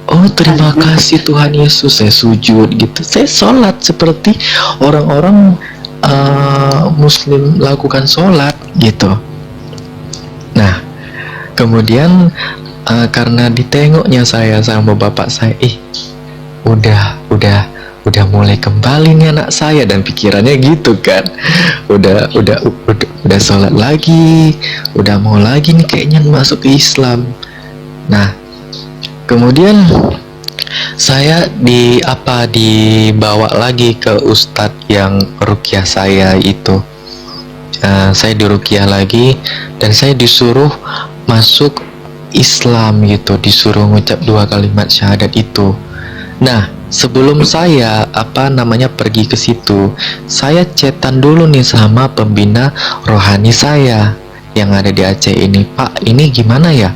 "Oh, terima kasih Tuhan Yesus." Saya sujud gitu. Saya sholat seperti orang-orang Muslim lakukan sholat gitu. Nah, kemudian karena ditengoknya saya sama bapak saya, udah mulai kembali nih anak saya, dan pikirannya gitu kan, udah sholat lagi, udah mau lagi nih kayaknya masuk ke Islam. Nah, kemudian saya dibawa lagi ke ustadz yang ruqyah saya itu. Saya diruqyah lagi dan saya disuruh masuk Islam gitu, disuruh ngucap 2 kalimat syahadat itu. Nah, sebelum saya pergi ke situ, saya chatan dulu nih sama pembina rohani saya yang ada di Aceh ini. "Pak, ini gimana ya?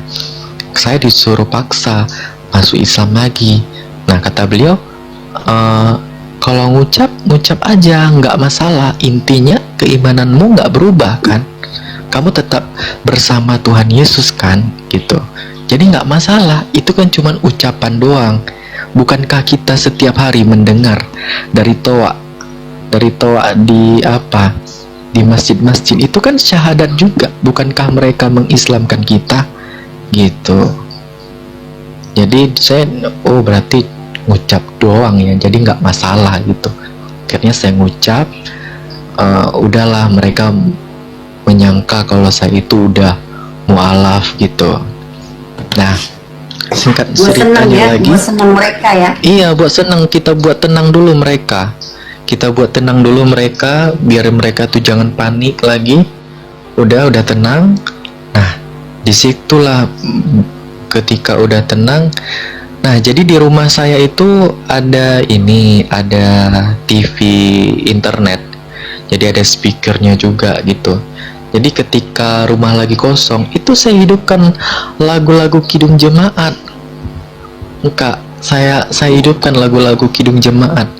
Saya disuruh paksa masuk Islam lagi." Nah, kata beliau, "Kalau ngucap aja, nggak masalah. Intinya keimananmu nggak berubah kan? Kamu tetap bersama Tuhan Yesus kan?" Gitu. Jadi nggak masalah. Itu kan cuma ucapan doang. Bukankah kita setiap hari mendengar dari toa di masjid-masjid itu kan syahadat juga? Bukankah mereka mengislamkan kita? Gitu. Jadi saya, berarti ngucap doang ya, jadi nggak masalah gitu. Akhirnya saya ngucap, udahlah, mereka menyangka kalau saya itu udah mualaf gitu. Nah, Singkat Buat senang ceritanya ya, lagi, buat senang mereka ya. iya buat senang, kita buat tenang dulu mereka. Kita buat tenang dulu mereka, biar mereka tuh jangan panik lagi. Udah tenang. Nah, disitulah ketika udah tenang. Nah, jadi di rumah saya itu ada TV internet. Jadi ada speakernya juga gitu. Jadi ketika rumah lagi kosong, itu saya hidupkan lagu-lagu Kidung Jemaat. Enggak, saya hidupkan lagu-lagu Kidung Jemaat.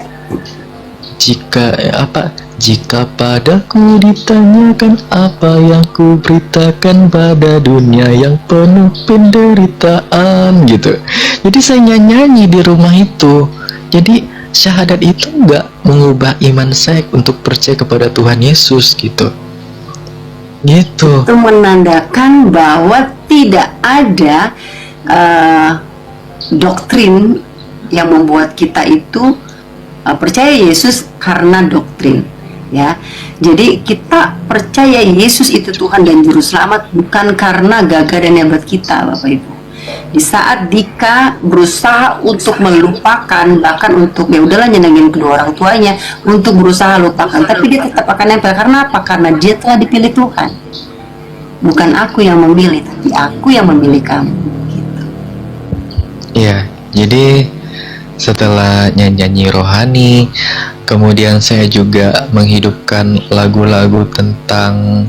Jika padaku ditanyakan apa yang ku beritakan pada dunia yang penuh penderitaan gitu. Jadi saya nyanyi di rumah itu. Jadi syahadat itu enggak mengubah iman saya untuk percaya kepada Tuhan Yesus gitu. Gitu. Itu menandakan bahwa tidak ada doktrin yang membuat kita itu percaya Yesus karena doktrin, ya. Jadi kita percaya Yesus itu Tuhan dan Juru Selamat bukan karena gagah dan hebat kita, Bapak Ibu. Di saat Dika berusaha untuk melupakan, bahkan untuk ya udahlah nyenengin kedua orang tuanya, untuk berusaha lupakan, tapi dia tetap akan nempel. Karena apa? Karena dia telah dipilih Tuhan. Bukan aku yang memilih, tapi aku yang memilih kamu. Gitu. Iya, jadi setelah nyanyi rohani, kemudian saya juga menghidupkan lagu-lagu tentang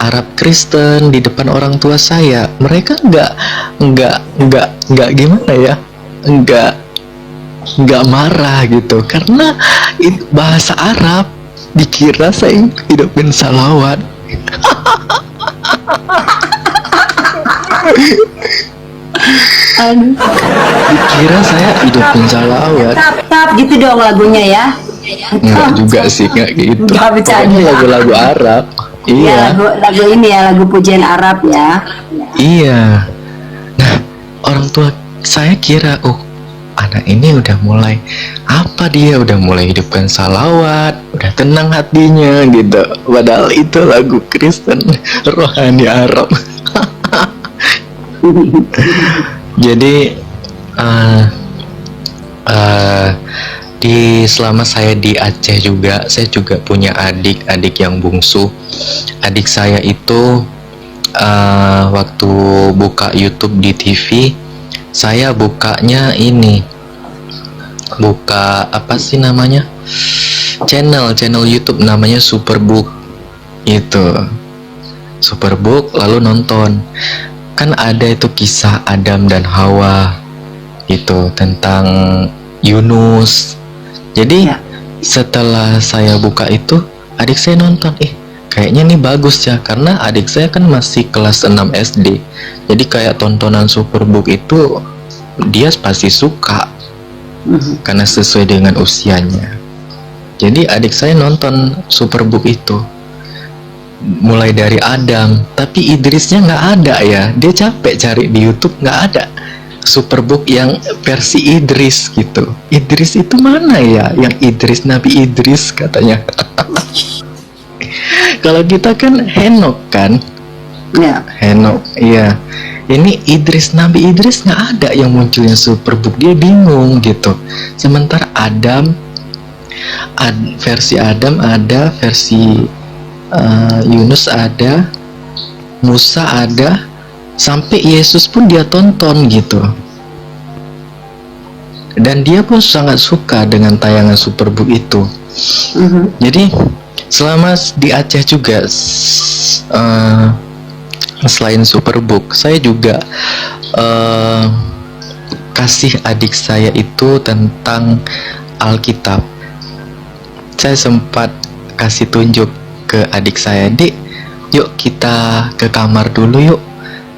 Arab Kristen di depan orang tua saya. Mereka nggak gimana ya, nggak marah gitu, karena itu bahasa Arab. Dikira saya hidupin salawat. Dikira saya hidupin salawat. Tap gitu dong lagunya ya. Enggak juga sih, enggak gitu. Enggak bercanda. Pokoknya lagu-lagu Arab. Ya, Iya. lagu ini ya, lagu pujian Arab ya. Iya. Nah, orang tua saya kira, oh, anak ini udah mulai dia udah mulai hidupkan salawat, udah tenang hatinya gitu. Padahal itu lagu Kristen rohani Arab. Jadi selama saya di Aceh juga, saya juga punya adik yang bungsu. Adik saya itu waktu buka YouTube di TV, saya bukanya buka apa sih namanya, channel YouTube namanya Superbook. Itu Superbook, lalu nonton. Kan ada itu kisah Adam dan Hawa itu tentang Yunus. Jadi setelah saya buka itu, adik saya nonton, kayaknya nih bagus ya, karena adik saya kan masih kelas 6 SD. Jadi kayak tontonan Superbook itu dia pasti suka, karena sesuai dengan usianya. Jadi adik saya nonton Superbook itu mulai dari Adam, tapi Idrisnya nggak ada ya. Dia capek cari di YouTube, nggak ada Superbook yang versi Idris gitu. Idris itu mana ya? Yang Idris, Nabi Idris katanya. Kalau kita kan Henok kan? Ya. Henok, iya. Ini Idris, Nabi Idris nggak ada yang munculnya Superbook. Dia bingung gitu. Sementara Adam, versi Adam ada, versi Yunus ada, Musa ada, sampai Yesus pun dia tonton gitu. Dan dia pun sangat suka dengan tayangan Superbook itu. Jadi selama di Aceh juga, selain Superbook, saya juga kasih adik saya itu tentang Alkitab. Saya sempat kasih tunjuk ke adik saya, "Dik, yuk kita ke kamar dulu yuk.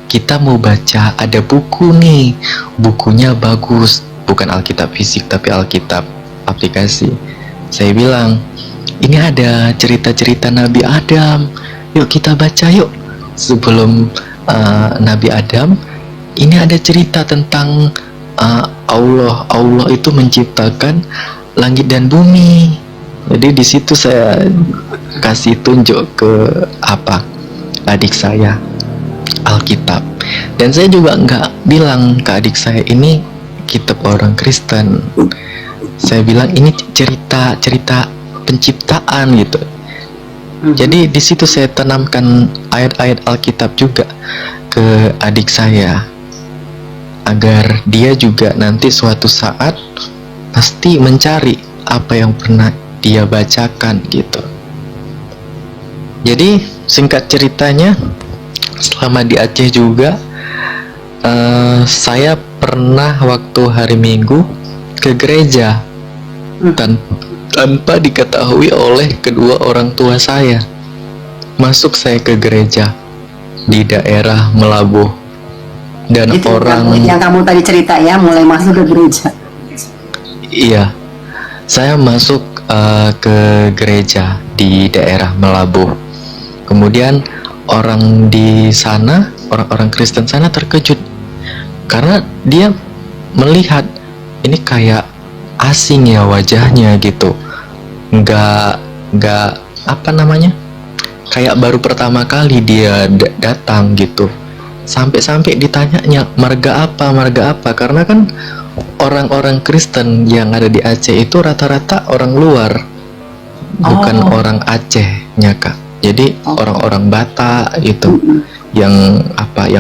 Kita mau baca, ada buku nih. Bukunya bagus, bukan Alkitab fisik tapi Alkitab aplikasi." Saya bilang, "Ini ada cerita-cerita Nabi Adam. Yuk kita baca yuk." Sebelum Nabi Adam, ini ada cerita tentang Allah itu menciptakan langit dan bumi. Jadi di situ saya kasih tunjuk ke adik saya Alkitab. Dan saya juga nggak bilang ke adik saya ini kitab orang Kristen. Saya bilang ini cerita penciptaan gitu. Jadi di situ saya tanamkan ayat-ayat Alkitab juga ke adik saya, agar dia juga nanti suatu saat pasti mencari apa yang pernah dia bacakan gitu. Jadi singkat ceritanya, selama di Aceh juga saya pernah waktu hari Minggu ke gereja tanpa diketahui oleh kedua orang tua saya. Masuk saya ke gereja di daerah Melabuh, dan Itu orang yang kamu tadi cerita ya, mulai masuk ke gereja. iya, saya masuk ke gereja di daerah Melabuh. Kemudian orang di sana, orang-orang Kristen sana terkejut karena dia melihat ini kayak asing ya wajahnya gitu, nggak apa namanya, kayak baru pertama kali dia datang gitu. Sampai ditanyanya marga apa, karena kan orang-orang Kristen yang ada di Aceh itu rata-rata orang luar, bukan orang Acehnya Kak. Jadi orang-orang Batak gitu, yang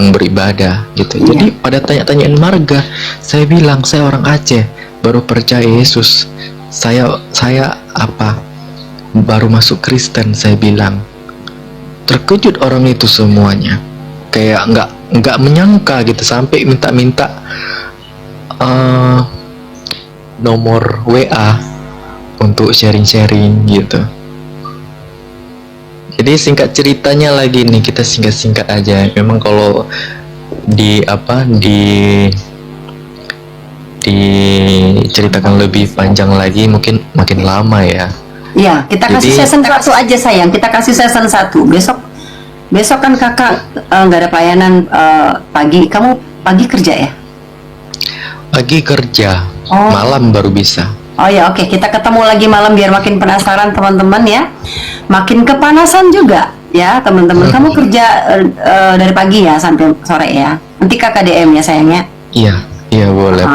beribadah gitu. Jadi pada tanya-tanyain marga, saya bilang saya orang Aceh, baru percaya Yesus. Saya baru masuk Kristen, saya bilang. Terkejut orang itu semuanya, kayak nggak menyangka gitu, sampai minta nomor WA untuk sharing-sharing gitu. Jadi singkat ceritanya lagi nih, kita singkat-singkat aja. Memang kalau diceritakan lebih panjang lagi mungkin makin lama ya. Iya, kita kasih season 1 aja sayang. Kita kasih season 1. Besok kan kakak nggak ada pelayanan pagi. Kamu pagi kerja ya? Pagi kerja, malam baru bisa. Oh ya, oke. Kita ketemu lagi malam biar makin penasaran teman-teman ya. Makin kepanasan juga ya teman-teman. Kamu kerja dari pagi ya sampai sore ya. Nanti kakak DM ya sayangnya. Iya boleh.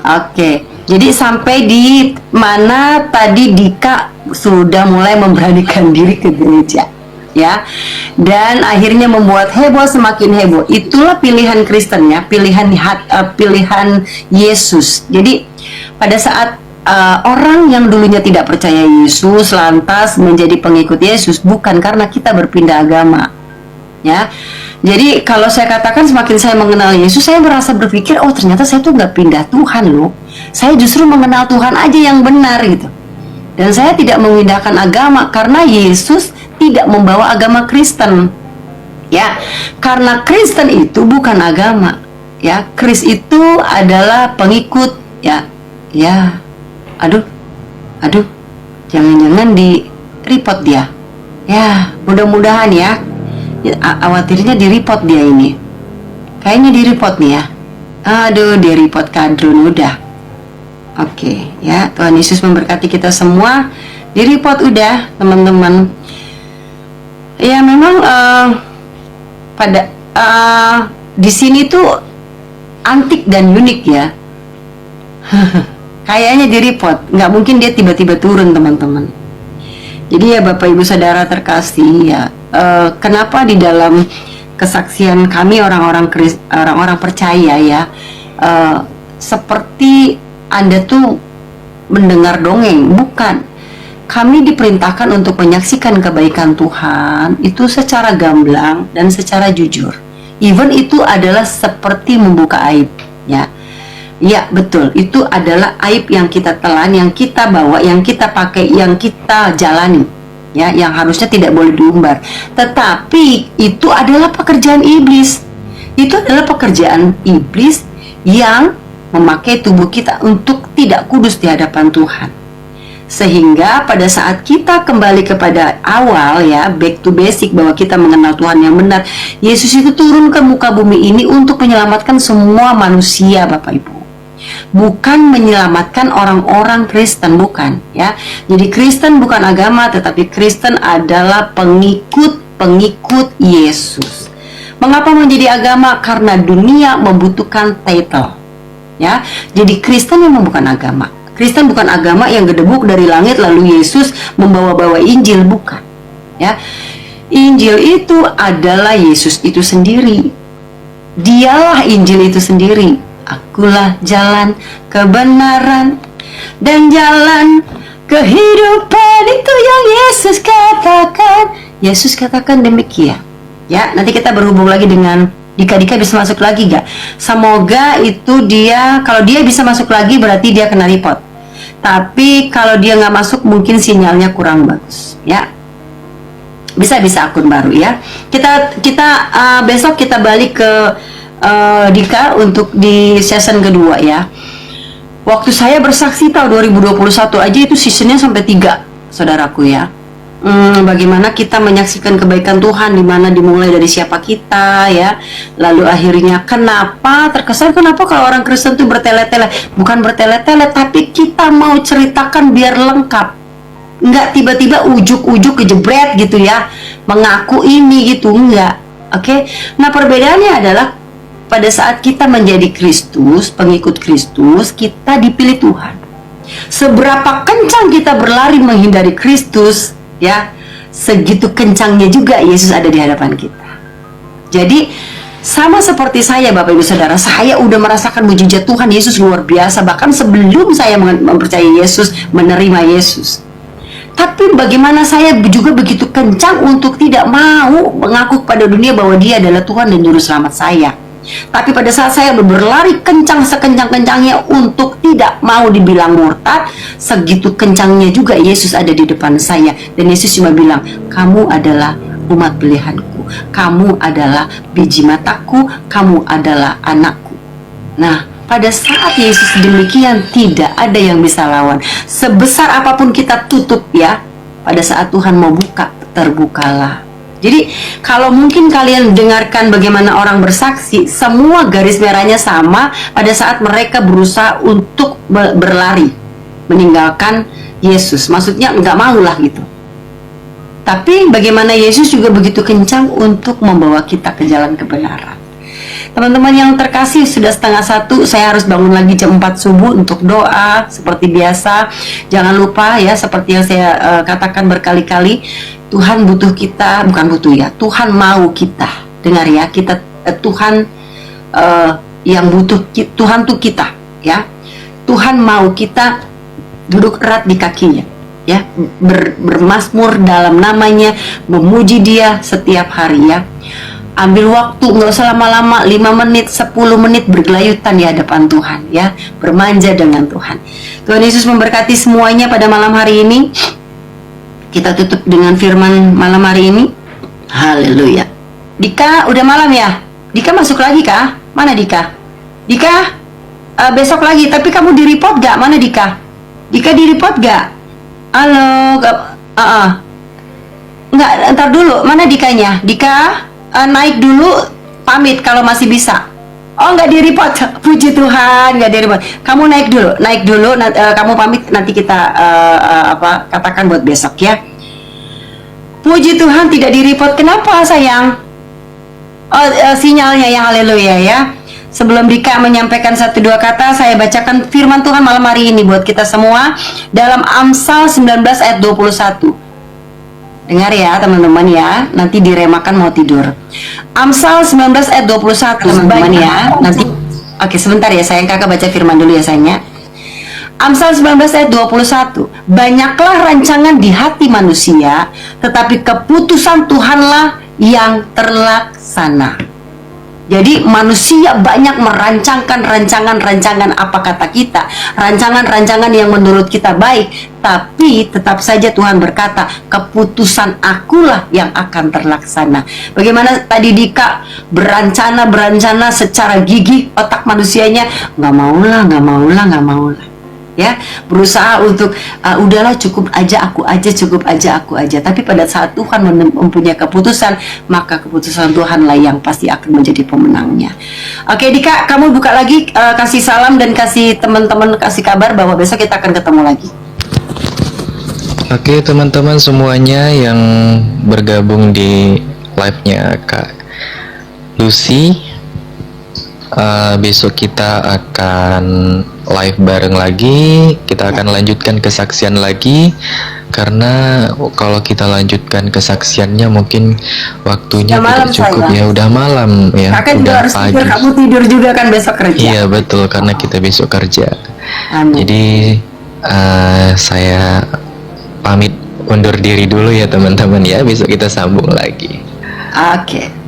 Oke. Jadi sampai di mana tadi Dika sudah mulai memberanikan diri ke gereja ya, dan akhirnya membuat heboh semakin heboh. Itulah pilihan Kristen ya, pilihan Yesus. Jadi pada saat orang yang dulunya tidak percaya Yesus lantas menjadi pengikut Yesus, bukan karena kita berpindah agama ya. Jadi kalau saya katakan semakin saya mengenal Yesus, saya merasa berpikir, oh ternyata saya tuh nggak pindah Tuhan loh. Saya justru mengenal Tuhan aja yang benar gitu. Dan saya tidak memindahkan agama karena Yesus tidak membawa agama Kristen. Ya, karena Kristen itu bukan agama. Ya, Kris itu adalah pengikut ya. Ya. Aduh. Jangan-jangan di report dia. Ya, mudah-mudahan ya. Khawatirnya di report dia ini. Kayaknya di report nih ya. Aduh, di report kadrun udah. Oke, ya, Tuhan Yesus memberkati kita semua. Di report udah, teman-teman. Ya, memang pada di sini tuh antik dan unik ya. Kayaknya di report, nggak mungkin dia tiba-tiba turun, teman-teman. Jadi ya Bapak Ibu Saudara terkasih ya, kenapa di dalam kesaksian kami orang-orang percaya ya, seperti Anda tuh mendengar dongeng, bukan. Kami diperintahkan untuk menyaksikan kebaikan Tuhan itu secara gamblang dan secara jujur. Even itu adalah seperti membuka aib ya. Ya betul, itu adalah aib yang kita telan, yang kita bawa, yang kita pakai, yang kita jalani ya, yang harusnya tidak boleh diumbar. Tetapi itu adalah pekerjaan iblis. Itu adalah pekerjaan iblis yang memakai tubuh kita untuk tidak kudus di hadapan Tuhan. Sehingga pada saat kita kembali kepada awal ya, back to basic, bahwa kita mengenal Tuhan yang benar, Yesus itu turun ke muka bumi ini untuk menyelamatkan semua manusia, Bapak Ibu. Bukan menyelamatkan orang-orang Kristen, bukan ya. Jadi Kristen bukan agama, tetapi Kristen adalah pengikut Yesus. Mengapa menjadi agama? Karena dunia membutuhkan title. Ya, jadi Kristen memang bukan agama. Kristen bukan agama yang gedebuk dari langit lalu Yesus membawa-bawa Injil, bukan. Ya, Injil itu adalah Yesus itu sendiri. Dialah Injil itu sendiri. Akulah jalan, kebenaran, dan jalan kehidupan, itu yang Yesus katakan. Yesus katakan demikian. Ya, nanti kita berhubung lagi dengan Dika bisa masuk lagi gak? Semoga itu dia, kalau dia bisa masuk lagi berarti dia kena report. Tapi kalau dia nggak masuk mungkin sinyalnya kurang bagus. Ya, bisa akun baru ya. Kita besok kita balik ke Dika untuk di season kedua ya. Waktu saya bersaksi tahun 2021 aja itu seasonnya sampai 3, saudaraku ya. Bagaimana kita menyaksikan kebaikan Tuhan, dimana dimulai dari siapa kita ya, lalu akhirnya kenapa kalau orang Kristen itu bertele-tele, bukan bertele-tele, tapi kita mau ceritakan biar lengkap, nggak tiba-tiba ujuk-ujuk kejebret gitu ya, mengaku ini gitu, enggak. Oke. Nah, perbedaannya adalah pada saat kita menjadi Kristus, pengikut Kristus, kita dipilih Tuhan. Seberapa kencang kita berlari menghindari Kristus, ya, segitu kencangnya juga Yesus ada di hadapan kita. Jadi sama seperti saya, Bapak Ibu Saudara, saya udah merasakan mujizat Tuhan Yesus luar biasa bahkan sebelum saya mempercayai Yesus, menerima Yesus. Tapi bagaimana saya juga begitu kencang untuk tidak mau mengaku kepada dunia bahwa Dia adalah Tuhan dan Juru Selamat saya. Tapi pada saat saya berlari kencang sekencang-kencangnya untuk tidak mau dibilang murtad, segitu kencangnya juga Yesus ada di depan saya. Dan Yesus cuma bilang, kamu adalah umat pilihanku, kamu adalah biji mataku, kamu adalah anakku. Nah, pada saat Yesus demikian, tidak ada yang bisa lawan. Sebesar apapun kita tutup ya, pada saat Tuhan mau buka, terbukalah. Jadi kalau mungkin kalian dengarkan bagaimana orang bersaksi, semua garis merahnya sama pada saat mereka berusaha untuk berlari meninggalkan Yesus. Maksudnya nggak mau lah gitu. Tapi bagaimana Yesus juga begitu kencang untuk membawa kita ke jalan kebenaran. Teman-teman yang terkasih, sudah 12:30, saya harus bangun lagi jam 4 subuh untuk doa seperti biasa. Jangan lupa ya, seperti yang saya katakan berkali-kali, Tuhan butuh kita, bukan butuh ya, Tuhan mau kita. Dengar ya, kita Tuhan yang butuh, Tuhan tuh kita ya. Tuhan mau kita duduk erat di kakinya ya, bermazmur dalam namanya, memuji Dia setiap hari ya. Ambil waktu, nggak usah lama-lama, 5 menit, 10 menit bergelayutan di hadapan Tuhan ya, bermanja dengan Tuhan. Tuhan Yesus memberkati semuanya pada malam hari ini. Kita tutup dengan firman malam hari ini. Haleluya. Dika, udah malam ya? Dika masuk lagi kah? Mana Dika? Dika, besok lagi, tapi kamu di report gak? Mana Dika? Dika di report gak? Halo, Enggak, ntar dulu, mana Dikanya? Dika, naik dulu, pamit kalau masih bisa. Oh, nggak di report, puji Tuhan, nggak di report. Kamu naik dulu, kamu pamit, nanti kita katakan buat besok ya. Puji Tuhan, tidak di report. Kenapa sayang? Oh, sinyalnya ya, haleluya ya. Sebelum Dika menyampaikan 1-2 kata, saya bacakan firman Tuhan malam hari ini buat kita semua dalam Amsal 19 ayat 21. Dengar ya teman-teman ya, nanti diremakan mau tidur. Amsal 19 ayat 21 teman-teman ya. Nanti oke, sebentar ya sayang, kakak baca firman dulu ya sayangnya. Amsal 19 ayat 21. Banyaklah rancangan di hati manusia, tetapi keputusan Tuhanlah yang terlaksana. Jadi manusia banyak merancangkan rancangan-rancangan apa kata kita, rancangan-rancangan yang menurut kita baik, tapi tetap saja Tuhan berkata, keputusan akulah yang akan terlaksana. Bagaimana tadi Dika berencana secara gigih, otak manusianya nggak maulah. Ya, berusaha untuk udahlah cukup aja aku aja. Tapi pada saat Tuhan mempunyai keputusan, maka keputusan Tuhanlah yang pasti akan menjadi pemenangnya. Oke Dika, kamu buka lagi, kasih salam dan kasih teman-teman, kasih kabar bahwa besok kita akan ketemu lagi. Oke teman-teman semuanya yang bergabung di live-nya Kak Lucy. Besok kita akan live bareng lagi. Kita akan lanjutkan kesaksian lagi, karena kalau kita lanjutkan kesaksiannya mungkin waktunya Udah malam, tidak cukup sayang. ya. Udah malam ya, Kakak juga udah harus pagi. tidur, kamu tidur juga kan besok kerja. Iya betul, karena kita besok kerja. Amin. Jadi saya pamit undur diri dulu ya teman-teman ya. Besok kita sambung lagi. Oke.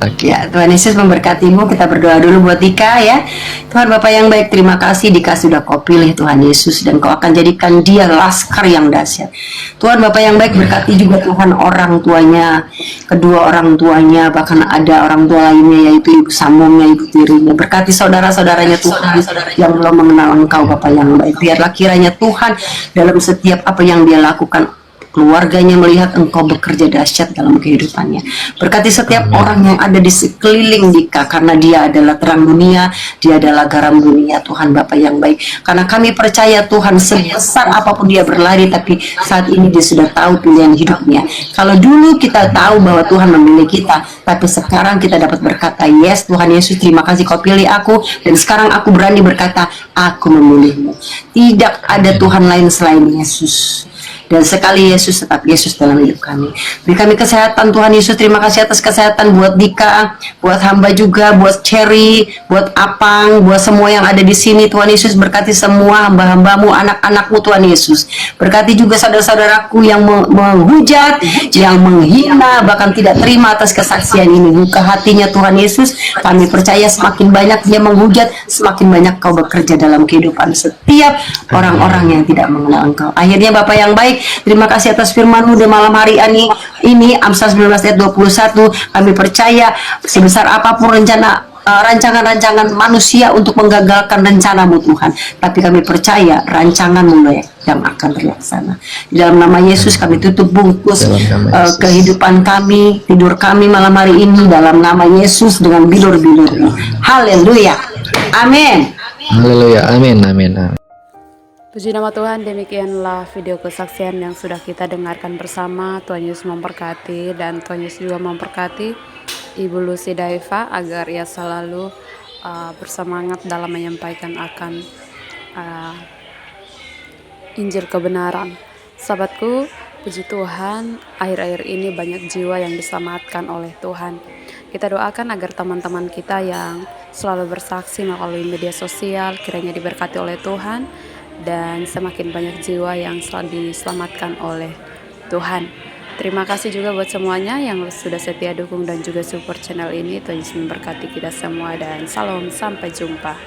Oke. Ya, Tuhan Yesus memberkatimu. Kita berdoa dulu buat Dika ya. Tuhan Bapa yang baik, terima kasih Dika sudah kau pilih Tuhan Yesus, dan kau akan jadikan dia laskar yang dahsyat. Tuhan Bapa yang baik, berkati juga Tuhan orang tuanya, kedua orang tuanya, bahkan ada orang tua lainnya yaitu ibu sambungnya, ibu tirinya. Berkati saudara-saudaranya Tuhan yang belum mengenal Engkau Bapa yang baik. Biarlah kiranya Tuhan dalam setiap apa yang dia lakukan, keluarganya melihat Engkau bekerja dahsyat dalam kehidupannya. Berkati setiap orang yang ada di sekeliling Dika, karena dia adalah terang dunia, dia adalah garam dunia Tuhan Bapa yang baik. Karena kami percaya Tuhan, sebesar apapun dia berlari, tapi saat ini dia sudah tahu pilihan hidupnya. Kalau dulu kita tahu bahwa Tuhan memilih kita, tapi sekarang kita dapat berkata, yes Tuhan Yesus, terima kasih kau pilih aku, dan sekarang aku berani berkata, aku memilihmu. Tidak ada Tuhan lain selain Yesus. Dan sekali Yesus, tetap Yesus dalam hidup kami. Beri kami kesehatan Tuhan Yesus. Terima kasih atas kesehatan buat Dika, buat hamba juga, buat Cherry, buat Apang, buat semua yang ada di sini. Tuhan Yesus berkati semua hamba-hambamu, anak-anakmu Tuhan Yesus. Berkati juga saudara-saudaraku yang menghujat, yang menghina, bahkan tidak terima atas kesaksian ini. Buka hatinya Tuhan Yesus. Kami percaya semakin banyak dia menghujat, semakin banyak kau bekerja dalam kehidupan setiap orang-orang yang tidak mengenal Engkau. Akhirnya Bapak yang baik, terima kasih atas firman-Mu di malam hari ini Amsal 19 ayat 21. Kami percaya sebesar apapun rancangan-rancangan manusia untuk menggagalkan rencana-Mu Tuhan, tapi kami percaya rancangan-Mu yang akan terlaksana. Di dalam nama Yesus kami tutup bungkus kehidupan kami, tidur kami malam hari ini dalam nama Yesus dengan bilur-bilur. Haleluya. Amin. Haleluya. Amin. Amin. Amin. Puji nama Tuhan, demikianlah video kesaksian yang sudah kita dengarkan bersama. Tuhan Yesus memberkati, dan Tuhan Yesus juga memberkati Ibu Lucy Daiva agar ia selalu bersemangat dalam menyampaikan akan Injil kebenaran. Sahabatku, puji Tuhan, akhir-akhir ini banyak jiwa yang diselamatkan oleh Tuhan. Kita doakan agar teman-teman kita yang selalu bersaksi melalui media sosial kiranya diberkati oleh Tuhan, dan semakin banyak jiwa yang selalu diselamatkan oleh Tuhan. Terima kasih juga buat semuanya yang sudah setia dukung dan juga support channel ini. Tuhan Yesus memberkati kita semua, dan salam, sampai jumpa.